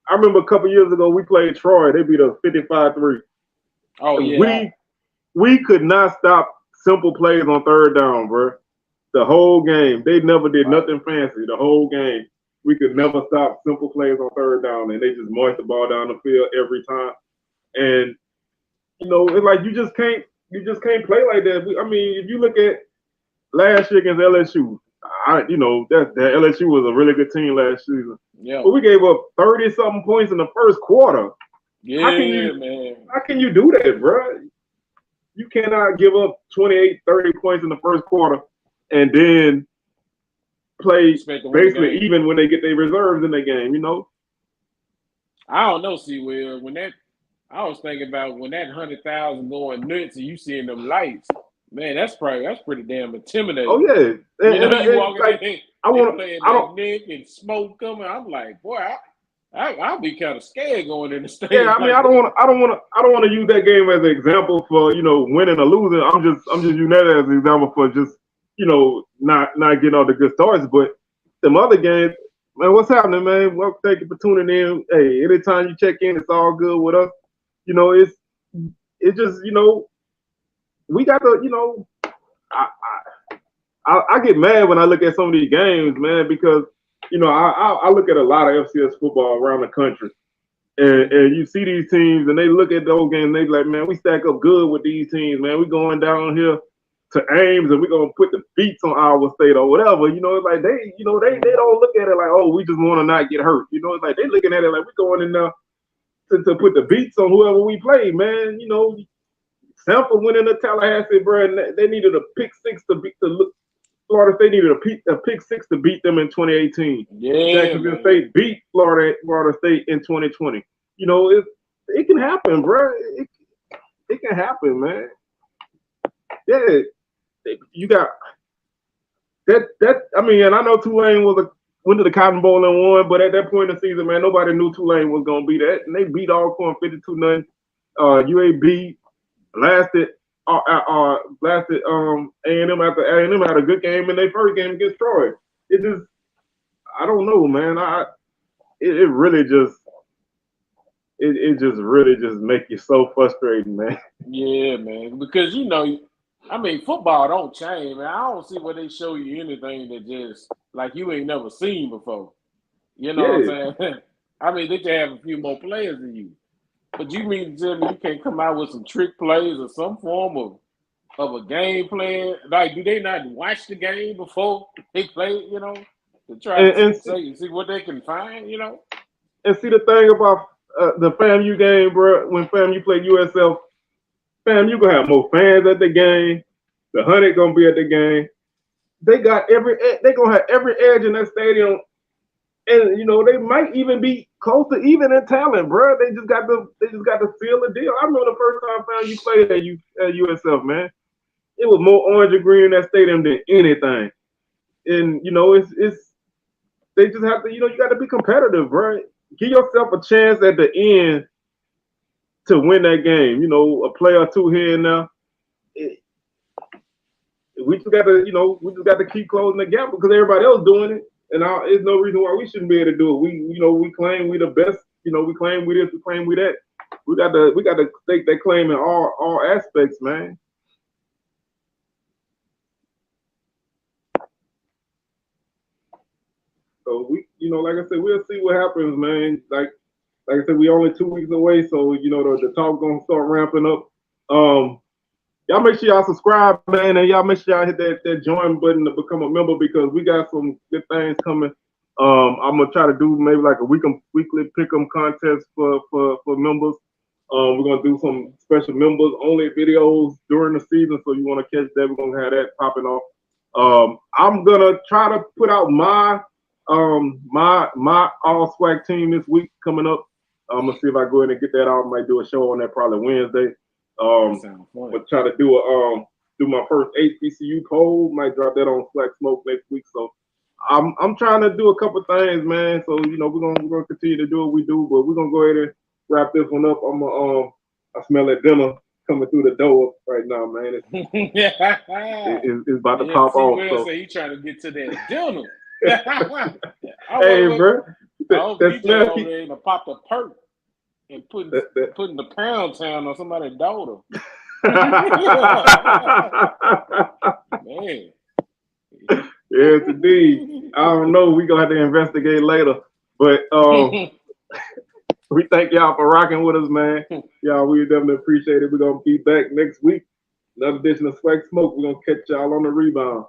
I remember a couple years ago we played Troy. They beat us 55-3. Oh yeah. We could not stop simple plays on third down, bro. The whole game. They never did nothing fancy. The whole game. We could never stop simple plays on third down, and they just marched the ball down the field every time. And you know, it's like you just can't play like that. I mean, if you look at last year against LSU, that LSU was a really good team last season. Yeah. But we gave up 30-something points in the first quarter. Yeah, man. How can you do that, bro? You cannot give up 28, 30 points in the first quarter and then play basically even when they get their reserves in the game, you know? I don't know, C-Will. I was thinking about when that 100,000 going nuts and you seeing them lights, man, that's pretty damn intimidating. Oh yeah. You walking like, in, I don't Nick and smoke coming. I'm like, boy, I'll be kind of scared going in the stadium. Yeah, I mean, I don't want to use that game as an example for winning or losing. I'm just using that as an example for just not getting all the good starts. But them other games, man, what's happening, man? Well, thank you for tuning in. Hey, anytime you check in, it's all good with us. It's just we got to I get mad when I look at some of these games, man, because I look at a lot of FCS football around the country, and you see these teams, and they look at those games, and they like, man, we stack up good with these teams, man. We going down here to Ames, and we gonna put the beats on Iowa State or whatever. It's like they don't look at it like, oh, we just want to not get hurt. It's like they looking at it like we going in there to put the beats on whoever we play, man. Samford went into Tallahassee, bro, and they needed a pick six to beat Florida State needed a pick six to beat them in 2018. Yeah, Jacksonville State beat Florida State in 2020. It can happen, bro. It can happen, man. Yeah, you got that. I mean, and I know Tulane went to the Cotton Bowl and won, but at that point in the season, man, nobody knew Tulane was gonna be that, and they beat Alcorn 52-0. UAB blasted A&M after A&M had a good game in their first game against Troy. It just, I don't know, man. It really just really just make you so frustrating, man. Yeah, man. Because I mean, football don't change, man. I don't see where they show you anything that just like you ain't never seen before. You know what I'm saying? I mean, they can have a few more players than you. But you mean to tell me you can't come out with some trick plays or some form of a game plan? Like, do they not watch the game before they play it, to try to see what they can find, And see the thing about the FAMU game, bro, when FAMU played USF, FAMU gonna have more fans at the game. The 100 gonna be at the game. They gonna have every edge in that stadium. And they might even be close to even in talent, bro. They just got to seal the deal. I remember the first time FAMU played at USF, man. It was more orange and green in that stadium than anything. And it's they just have to, you got to be competitive, bro. Give yourself a chance at the end to win that game. A play or two here and there. We just got to keep closing the gap because everybody else doing it. And there's no reason why we shouldn't be able to do it. We claim we the best. We claim we this, we claim we that. We got to stake that claim in all aspects, man. So we, like I said, we'll see what happens, man. Like I said, we only 2 weeks away, so the talk gonna start ramping up. Y'all make sure y'all subscribe, man, and y'all make sure y'all hit that join button to become a member because we got some good things coming. I'm gonna try to do maybe like a weekly pick'em contest for members. We're gonna do some special members only videos during the season, so you want to catch that. We're gonna have that popping off. I'm gonna try to put out my all SWAC team this week coming up. I'm gonna see if I go ahead and get that out. I might do a show on that probably Wednesday. But try to do my first HBCU poll. Might drop that on SWAC Smoke next week. So I'm trying to do a couple things, man. So you know, we're gonna continue to do what we do, but we're gonna go ahead and wrap this one up. I smell that dinner coming through the door right now, man. It's about to pop off. So he trying to get to that dinner. Hey, bro. I hope he's over there to pop the perk and putting the pound town on somebody's daughter. Man. Yes, indeed. I don't know. We're gonna have to investigate later. But we thank y'all for rocking with us, man. Y'all, we definitely appreciate it. We're gonna be back next week. Another edition of SWAC Smoke. We're gonna catch y'all on the rebound.